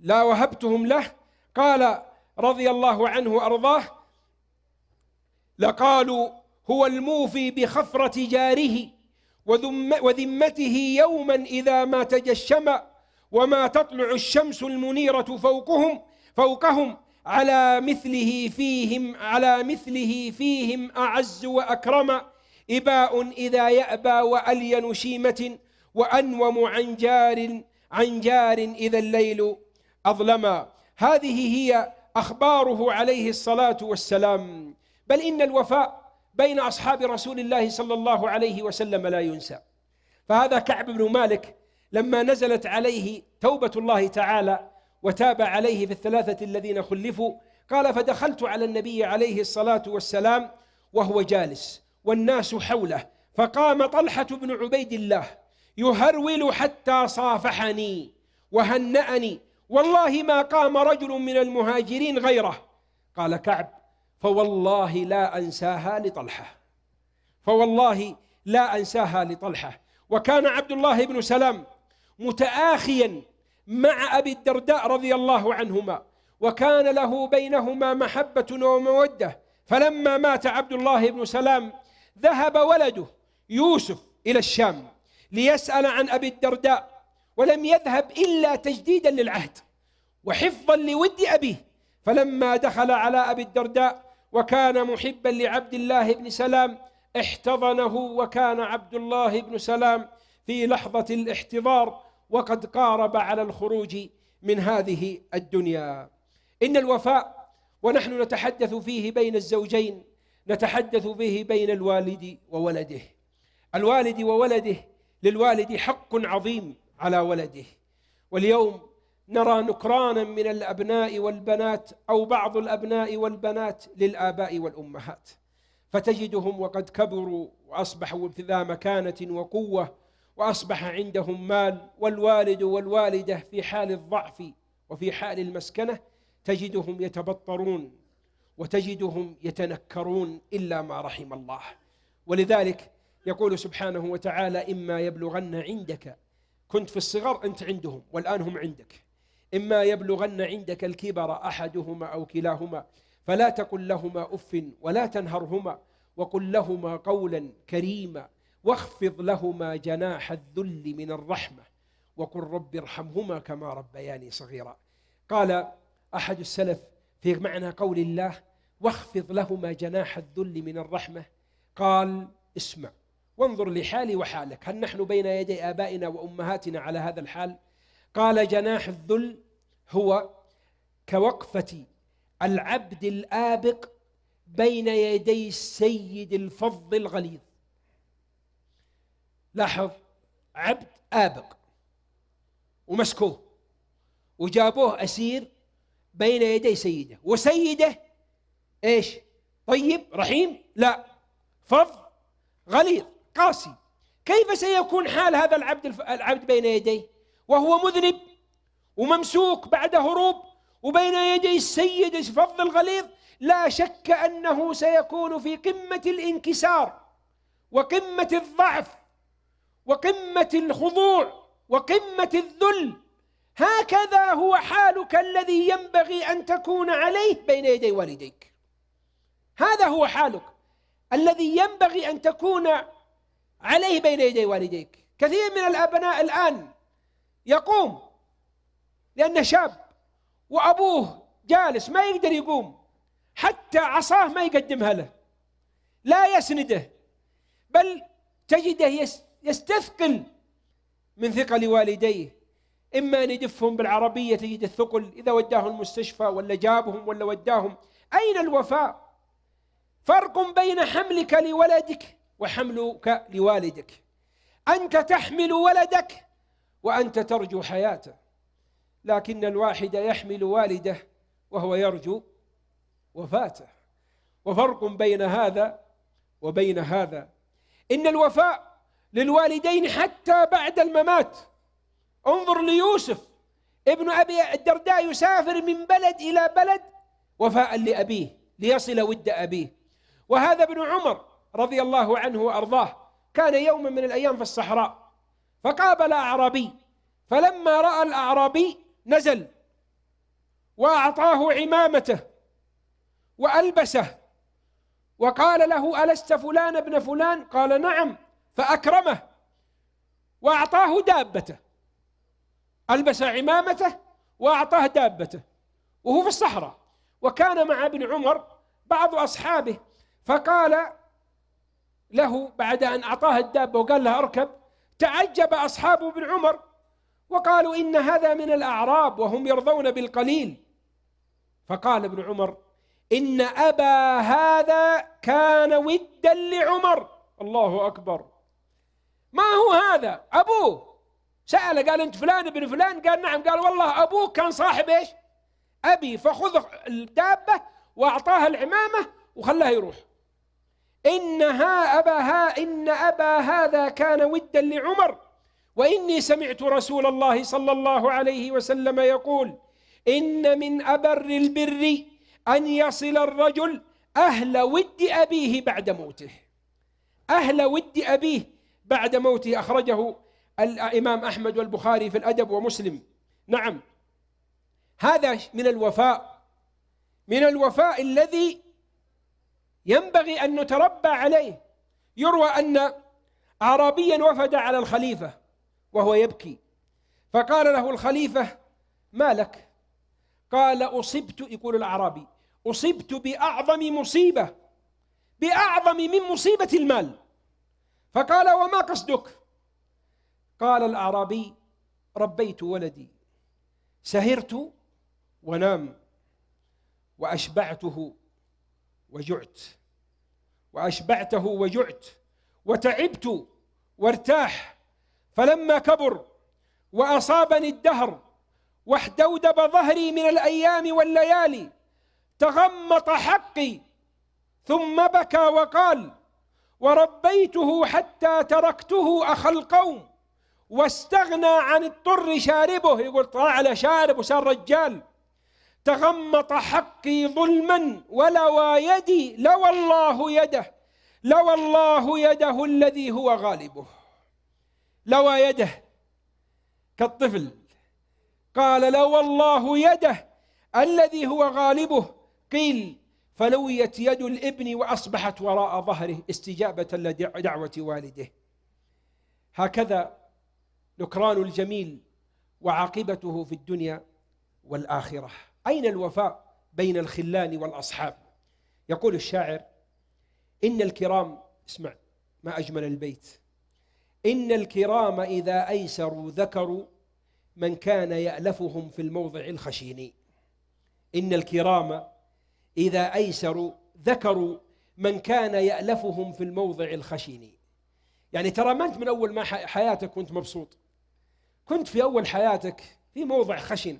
S3: لا وهبتهم له. قال رضي الله عنه وأرضاه: لقالوا هو الموفي بخفرة جاره وذمته يوما إذا ما تجشم، وما تطلع الشمس المنيرة فوقهم على مثله فيهم أعز وأكرم، إباء إذا يأبى وألين شيمة، وأنوم عن جار إذا الليل أظلما. هذه هي أخباره عليه الصلاة والسلام. بل إن الوفاء بين أصحاب رسول الله صلى الله عليه وسلم لا ينسى. فهذا كعب بن مالك لما نزلت عليه توبة الله تعالى وتاب عليه في الثلاثة الذين خلفوا، قال: فدخلت على النبي عليه الصلاة والسلام وهو جالس والناس حوله، فقام طلحة بن عبيد الله يهرول حتى صافحني وهنأني، والله ما قام رجل من المهاجرين غيره. قال كعب: فوالله لا أنساها لطلحة. وكان عبد الله بن سلام متآخيا مع أبي الدرداء رضي الله عنهما، وكان له بينهما محبة ومودة. فلما مات عبد الله بن سلام ذهب ولده يوسف إلى الشام ليسأل عن أبي الدرداء، ولم يذهب إلا تجديدا للعهد وحفظا لود أبيه. فلما دخل على أبي الدرداء وكان محبا لعبد الله بن سلام احتضنه، وكان عبد الله بن سلام في لحظة الاحتضار وقد قارب على الخروج من هذه الدنيا. إن الوفاء ونحن نتحدث فيه بين الزوجين نتحدث فيه بين الوالد وولده. الوالد وولده، للوالد حق عظيم على ولده، واليوم نرى نكرانا من الأبناء والبنات أو بعض الأبناء والبنات للآباء والأمهات، فتجدهم وقد كبروا وأصبحوا ذا مكانة وقوة وأصبح عندهم مال، والوالد والوالدة في حال الضعف وفي حال المسكنة تجدهم يتبطرون وتجدهم يتنكرون إلا ما رحم الله. ولذلك يقول سبحانه وتعالى: إما يبلغن عندك، كنت في الصغر أنت عندهم والآن هم عندك، إما يبلغن عندك الكبر أحدهما أو كلاهما فلا تقل لهما أف ولا تنهرهما وقل لهما قولا كريما واخفض لهما جناح الذل من الرحمة وقل رب ارحمهما كما ربياني صغيرا. قال أحد السلف في معنى قول الله واخفض لهما جناح الذل من الرحمة، قال: اسمع وانظر لحالي وحالك، هل نحن بين يدي آبائنا وأمهاتنا على هذا الحال؟ قال: جناح الذل هو كوقفة العبد الآبق بين يدي السيد الفظ الغليظ. لاحظ، عبد آبق ومسكوه وجابوه أسير بين يدي سيده، وسيده إيش؟ طيب رحيم؟ لا، فظ غليظ قاسي. كيف سيكون حال هذا العبد بين يديه وهو مذنب وممسوك بعد هروب وبين يدي السيد الفظ الغليظ؟ لا شك أنه سيكون في قمة الانكسار وقمة الضعف وقمة الخضوع وقمة الذل. هكذا هو حالك الذي ينبغي أن تكون عليه بين يدي والديك، هذا هو حالك الذي ينبغي أن تكون عليه بين يدي والديك. كثير من الأبناء الآن يقوم لأنه شاب وأبوه جالس ما يقدر يقوم، حتى عصاه ما يقدمها له، لا يسنده، بل تجده يستثقل من ثقل والديه، إما أن يدفهم بالعربية تجد الثقل إذا وداه المستشفى ولا جابهم ولا وداهم. أين الوفاء؟ فرق بين حملك لولدك وحملك لوالدك. أنت تحمل ولدك وأنت ترجو حياته، لكن الواحد يحمل والده وهو يرجو وفاته، وفرق بين هذا وبين هذا. إن الوفاء للوالدين حتى بعد الممات. انظر ليوسف ابن أبي الدرداء يسافر من بلد إلى بلد وفاء لأبيه ليصل ود أبيه. وهذا ابن عمر رضي الله عنه وأرضاه كان يوما من الأيام في الصحراء فقابل أعرابي، فلما رأى الأعرابي نزل وأعطاه عمامته وألبسه وقال له: ألست فلان ابن فلان؟ قال: نعم. فأكرمه وأعطاه دابته، ألبس عمامته وأعطاه دابته وهو في الصحراء. وكان مع ابن عمر بعض أصحابه، فقال له بعد أن أعطاه الدابة وقال له أركب، تعجب أصحاب ابن عمر وقالوا: إن هذا من الأعراب وهم يرضون بالقليل. فقال ابن عمر: إن أبا هذا كان ودا لعمر. الله أكبر! ما هو هذا؟ أبوه سأل قال: أنت فلان ابن فلان؟ قال: نعم. قال: والله أبوك كان صاحب إيش؟ أبي، الدابة وأعطاها العمامة وخلاها يروح. إن أبا هذا كان ودا لعمر، وإني سمعت رسول الله صلى الله عليه وسلم يقول: إن من أبر البر أن يصل الرجل أهل ود أبيه بعد موته. أهل ود أبيه بعد موته، أخرجه الإمام أحمد والبخاري في الأدب ومسلم. نعم، هذا من الوفاء من الوفاء الذي ينبغي أن نتربى عليه. يروى أن أعرابيا وفد على الخليفة وهو يبكي، فقال له الخليفة: ما لك؟ قال: أصبت، يقول الأعرابي، أصبت بأعظم مصيبة، بأعظم من مصيبة المال. فقال: وما قصدك؟ قال الأعرابي: ربيت ولدي، سهرت ونام، وأشبعته وجعت، وأشبعته وجعت، وتعبت وارتاح، فلما كبر وأصابني الدهر واحدودب ظهري من الأيام والليالي تغمط حقي، ثم بكى وقال: وربيته حتى تركته أخ القوم واستغنى عن الطر شاربه. يقول طلع على شارب وصار رجال. تغمط حقي ظلما ولوى يدي، لوى الله يده، لوى الله يده الذي هو غالبه. لوى يده كالطفل، قال: لوى الله يده الذي هو غالبه. قيل: فلويت يد الابن وأصبحت وراء ظهره استجابة لدعوة والده. هكذا نكران الجميل وعاقبته في الدنيا والآخرة. أين الوفاء بين الخلان والأصحاب؟ يقول الشاعر: إن الكرام، اسمع ما أجمل البيت، إن الكرام إذا أيسروا ذكروا من كان يألفهم في الموضع الخشين. إن الكرام إذا أيسروا ذكروا من كان يألفهم في الموضع الخشين. يعني ترى ما أنت من أول ما حياتك كنت مبسوط، كنت في أول حياتك في موضع خشن،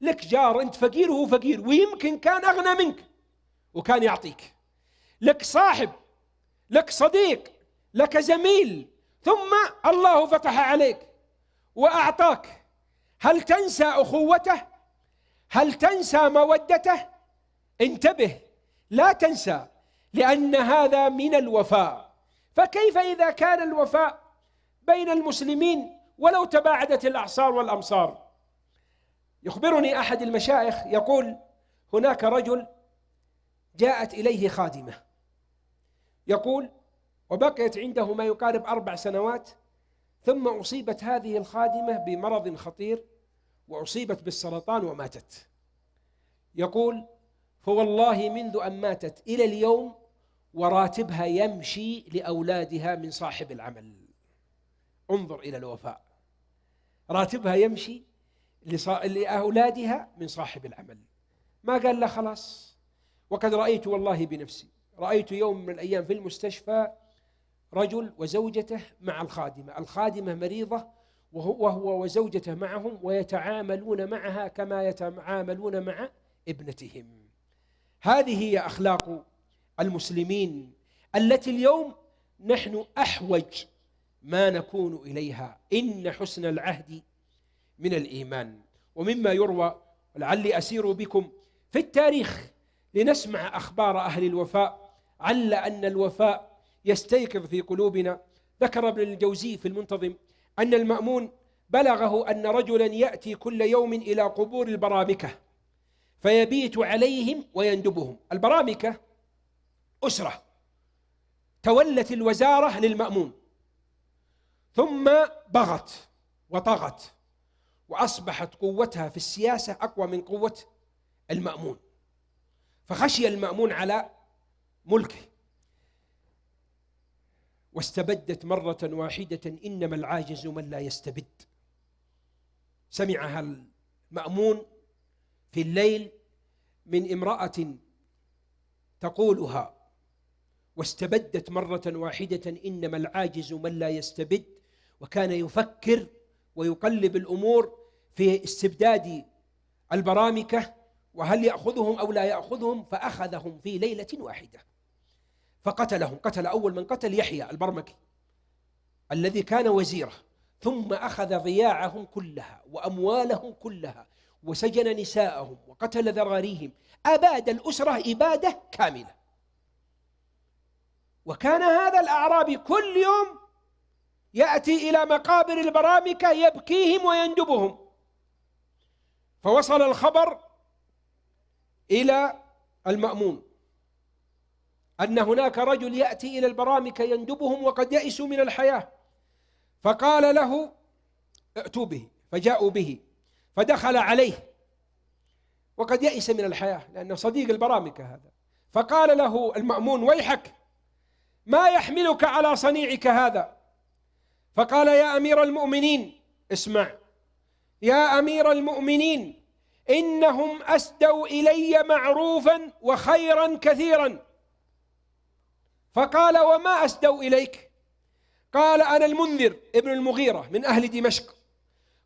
S3: لك جار أنت فقير وهو فقير، ويمكن كان أغنى منك وكان يعطيك، لك صاحب، لك صديق، لك زميل، ثم الله فتح عليك وأعطاك. هل تنسى أخوته؟ هل تنسى مودته؟ انتبه، لا تنسى، لأن هذا من الوفاء. فكيف إذا كان الوفاء بين المسلمين ولو تباعدت الأعصار والأمصار؟ يخبرني أحد المشايخ يقول: هناك رجل جاءت إليه خادمة، يقول: وبقيت عنده ما يقارب 4 سنوات، ثم أصيبت هذه الخادمة بمرض خطير وأصيبت بالسرطان وماتت. يقول: فوالله منذ أن ماتت إلى اليوم وراتبها يمشي لأولادها من صاحب العمل. انظر إلى الوفاء، راتبها يمشي لأولادها من صاحب العمل. ما قال له خلاص. وقد رأيت والله بنفسي، رأيت يوم من الأيام في المستشفى رجل وزوجته مع الخادمة، الخادمة مريضة وهو وزوجته معهم ويتعاملون معها كما يتعاملون مع ابنتهم. هذه هي أخلاق المسلمين التي اليوم نحن أحوج ما نكون إليها. إن حسن العهد من الإيمان. ومما يروى، لعلي أسير بكم في التاريخ لنسمع أخبار أهل الوفاء، عل أن الوفاء يستيقظ في قلوبنا. ذكر ابن الجوزي في المنتظم أن المأمون بلغه أن رجلا يأتي كل يوم إلى قبور البرامكة فيبيت عليهم ويندبهم. البرامكة أسرة تولت الوزارة للمأمون، ثم بغت وطغت وأصبحت قوتها في السياسة أقوى من قوة المأمون، فخشي المأمون على ملكه واستبدت مرة واحدة: إنما العاجز من لا يستبد. سمعها المأمون في الليل من امرأة تقولها، واستبدت مرة واحدة: إنما العاجز من لا يستبد. وكان يفكر ويقلب الأمور في استبداد البرامكة وهل يأخذهم أو لا يأخذهم، فأخذهم في ليلة واحدة فقتلهم. قتل أول من قتل يحيى البرمكي الذي كان وزيره، ثم أخذ ضياعهم كلها وأموالهم كلها وسجن نساءهم وقتل ذراريهم، أباد الأسرة إبادة كاملة. وكان هذا الأعرابي كل يوم يأتي إلى مقابر البرامكة يبكيهم ويندبهم. فوصل الخبر إلى المأمون أن هناك رجل يأتي إلى البرامكة يندبهم وقد يئسوا من الحياة، فقال له ائتوا به، فجاءوا به فدخل عليه وقد يئس من الحياة لأنه صديق البرامكة هذا، فقال له المأمون ويحك ما يحملك على صنيعك هذا؟ فقال يا أمير المؤمنين اسمع، يا أمير المؤمنين إنهم أسدوا إلي معروفا وخيرا كثيرا. فقال وما أسدوا إليك؟ قال أنا المنذر ابن المغيرة من أهل دمشق،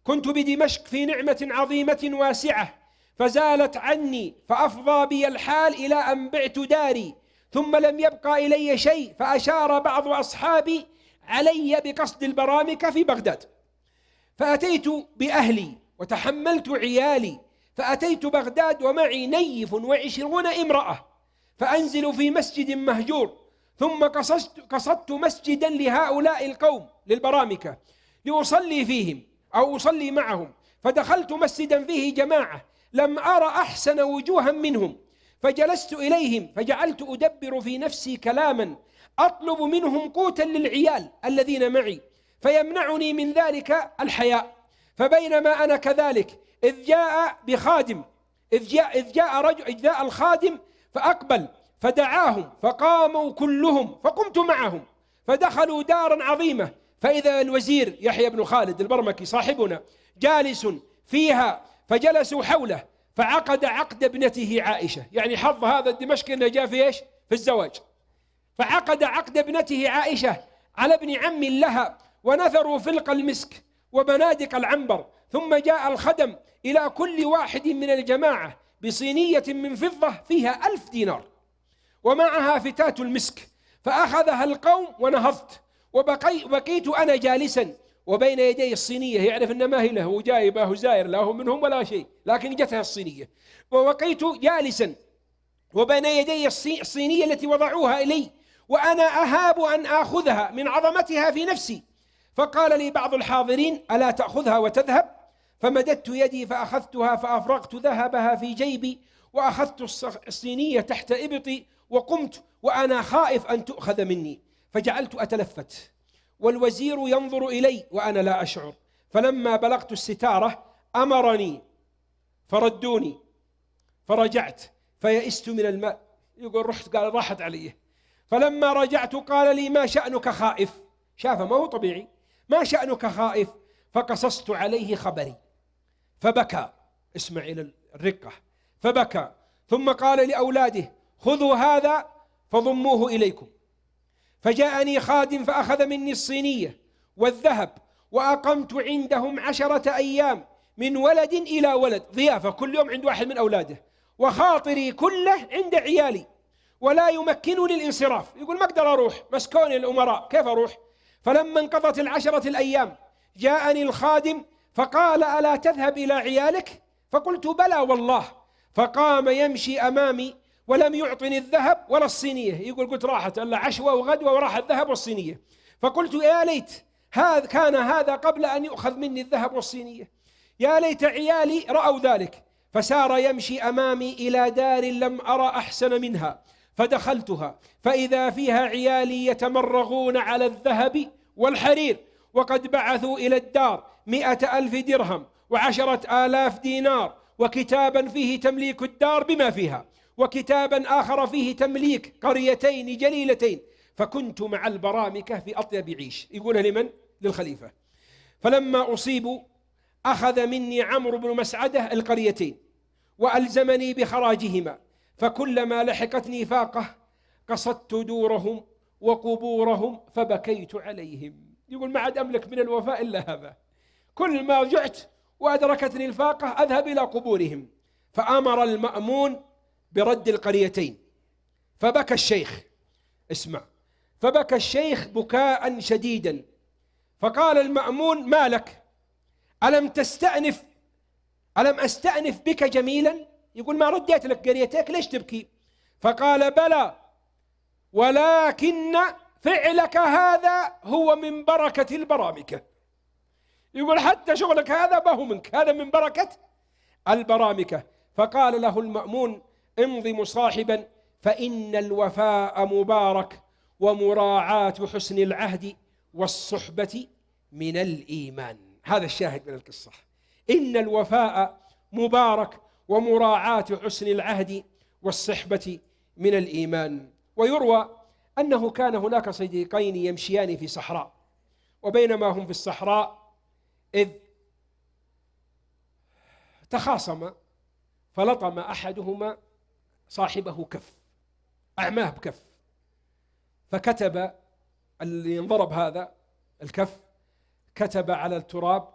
S3: كنت بدمشق في نعمة عظيمة واسعة فزالت عني فأفضى بي الحال إلى أن بعت داري ثم لم يبقى إلي شيء، فأشار بعض أصحابي علي بقصد البرامكة في بغداد، فأتيت بأهلي وتحملت عيالي، فأتيت بغداد ومعي نيف 20 امرأة، فأنزل في مسجد مهجور، ثم قصدت مسجدا لهؤلاء القوم للبرامكة لأصلي فيهم أو أصلي معهم، فدخلت مسجدا فيه جماعة لم أرى أحسن وجوها منهم، فجلست إليهم فجعلت أدبر في نفسي كلاما أطلب منهم قوتا للعيال الذين معي، فيمنعني من ذلك الحياء. فبينما أنا كذلك إذ جاء بخادم إذ جاء الخادم فأقبل فدعاهم فقاموا كلهم، فقمت معهم فدخلوا دارا عظيمة، فإذا الوزير يحيى بن خالد البرمكي صاحبنا جالس فيها، فجلسوا حوله فعقد عقد ابنته عائشة، يعني حظ هذا الدمشقي أنه جاء في إيش؟ في الزواج، فعقد عقد ابنته عائشة على ابن عم لها، ونثروا فلق المسك وبنادق العنبر، ثم جاء الخدم إلى كل واحد من الجماعة بصينية من فضة فيها 1000 دينار ومعها فتاة المسك، فأخذها القوم ونهضت وبقيت أنا جالسا وبين يدي الصينية، يعرف أن ما هي له وجايبه زائر لا هو منهم ولا شيء، لكن جتها الصينية، وبقيت جالسا وبين يدي الصينية التي وضعوها إلي وأنا أهاب أن آخذها من عظمتها في نفسي، فقال لي بعض الحاضرين ألا تأخذها وتذهب؟ فمددت يدي فأخذتها فأفرغت ذهبها في جيبي وأخذت الصينية تحت إبطي وقمت وأنا خائف أن تؤخذ مني، فجعلت أتلفت والوزير ينظر إلي وأنا لا أشعر، فلما بلغت الستارة أمرني فردوني فرجعت فيئست من الماء، يقول رحت قال راحت علي، فلما رجعت قال لي ما شأنك خائف؟ شافه ما هو طبيعي، ما شأنك خائف؟ فقصصت عليه خبري فبكى، اسمع إلى الرقة، فبكى ثم قال لأولاده خذوا هذا فضموه إليكم، فجاءني خادم فأخذ مني الصينية والذهب وأقمت عندهم 10 أيام من ولد إلى ولد، ضيافة كل يوم عند واحد من أولاده، وخاطري كله عند عيالي ولا يمكنني الانصراف، يقول ما أقدر أروح مسكوني الأمراء كيف أروح؟ فلما انقضت 10 الأيام جاءني الخادم فقال ألا تذهب إلى عيالك؟ فقلت بلى والله، فقام يمشي أمامي ولم يعطني الذهب ولا الصينية، يقول قلت راحت إلا عشوة وغدوة وراح الذهب والصينية، فقلت يا ليت كان هذا قبل أن يؤخذ مني الذهب والصينية، يا ليت عيالي رأوا ذلك، فسار يمشي أمامي إلى دار لم أرى أحسن منها، فدخلتها فإذا فيها عيالي يتمرغون على الذهب والحرير، وقد بعثوا إلى الدار 100,000 درهم و10,000 دينار، وكتابا فيه تمليك الدار بما فيها، وكتابا آخر فيه تمليك قريتين جليلتين، فكنت مع البرامكة في أطيب عيش. يقولها لمن؟ للخليفة. فلما أصيبوا أخذ مني عمرو بن مسعدة القريتين وألزمني بخراجهما، فكلما لحقتني فاقة قصدت دورهم وقبورهم فبكيت عليهم، يقول ما عاد أملك من الوفاء إلا هذا، كل ما رجعت وأدركتني الفاقة أذهب إلى قبورهم. فأمر المأمون برد القريتين، فبكى الشيخ، اسمع، فبكى الشيخ بكاء شديدا، فقال المأمون ما لك؟ ألم أستأنف بك جميلا؟ يقول ما رديت لك قريتك ليش تبكي؟ فقال بلى، ولكن فعلك هذا هو من بركة البرامكة، يقول حتى شغلك هذا ما هو منك، هذا من بركة البرامكة. فقال له المأمون امض مصاحبا فإن الوفاء مبارك ومراعاة حسن العهد والصحبة من الإيمان. هذا الشاهد من القصة، إن الوفاء مبارك ومراعاة حسن العهد والصحبة من الإيمان. ويروى أنه كان هناك صديقين يمشيان في صحراء، وبينما هم في الصحراء إذ تخاصما، فلطم أحدهما صاحبه كف، أعماه بكف، فكتب اللي انضرب هذا الكف، كتب على التراب: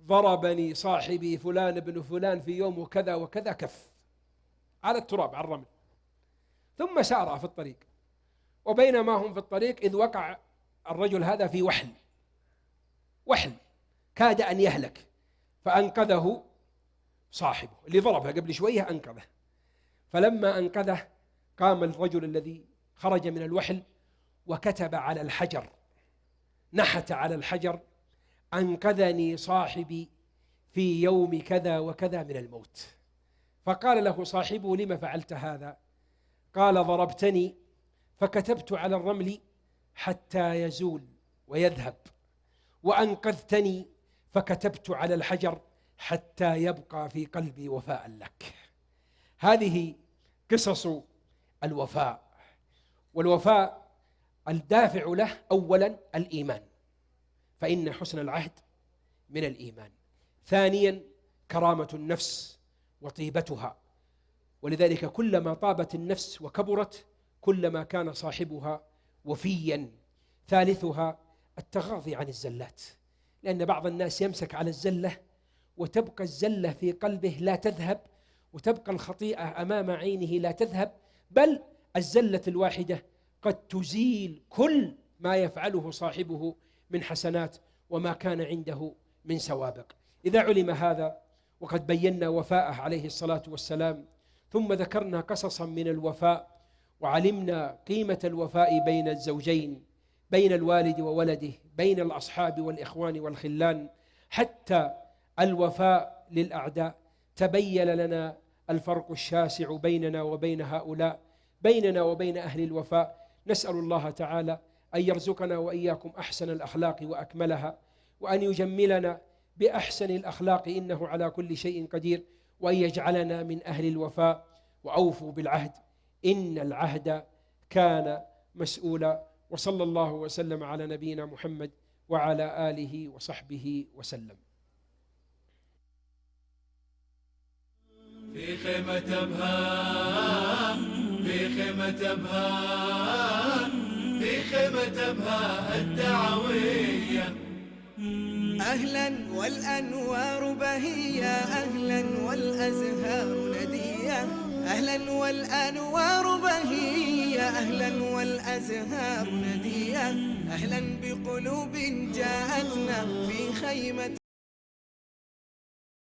S3: ضربني صاحبي فلان بن فلان في يوم وكذا وكذا كف، على التراب على الرمل. ثم سار في الطريق، وبينما هم في الطريق إذ وقع الرجل هذا في وحل كاد أن يهلك، فأنقذه صاحبه اللي ضربه قبل شوية، أنقذه. فلما أنقذه قام الرجل الذي خرج من الوحل وكتب على الحجر، نحت على الحجر: أنقذني صاحبي في يوم كذا وكذا من الموت. فقال له صاحبه: لما فعلت هذا؟ قال: ضربتني فكتبت على الرمل حتى يزول ويذهب، وأنقذتني فكتبت على الحجر حتى يبقى في قلبي وفاء لك. هذه قصص الوفاء. والوفاء الدافع له أولا الإيمان، فإن حسن العهد من الإيمان. ثانيا كرامة النفس وطيبتها، ولذلك كلما طابت النفس وكبرت كلما كان صاحبها وفيا. ثالثها التغاضي عن الزلات، لأن بعض الناس يمسك على الزلة وتبقى الزلة في قلبه لا تذهب، وتبقى الخطيئة أمام عينه لا تذهب، بل الزلة الواحدة قد تزيل كل ما يفعله صاحبه من حسنات وما كان عنده من سوابق. إذا علم هذا وقد بينا وفاءه عليه الصلاة والسلام، ثم ذكرنا قصصا من الوفاء، وعلمنا قيمة الوفاء بين الزوجين، بين الوالد وولده، بين الأصحاب والإخوان والخلان، حتى الوفاء للأعداء، تبين لنا الفرق الشاسع بيننا وبين هؤلاء، بيننا وبين أهل الوفاء. نسأل الله تعالى أن يرزقنا وإياكم أحسن الأخلاق وأكملها، وأن يجملنا بأحسن الأخلاق إنه على كل شيء قدير، وأن يجعلنا من أهل الوفاء. وأوفوا بالعهد إن العهد كان مسؤولا. وصلى الله وسلم على نبينا محمد وعلى آله وصحبه وسلم.
S1: في خيمة أبها، في خيمة أبها، في خيمة أبها الدعوية.
S2: أهلا والأنوار بهية، أهلا والأزهار ندية، أهلا والأنوار بهية، أهلا والأزهار ندية، أهلا بقلوب جاءتنا في خيمة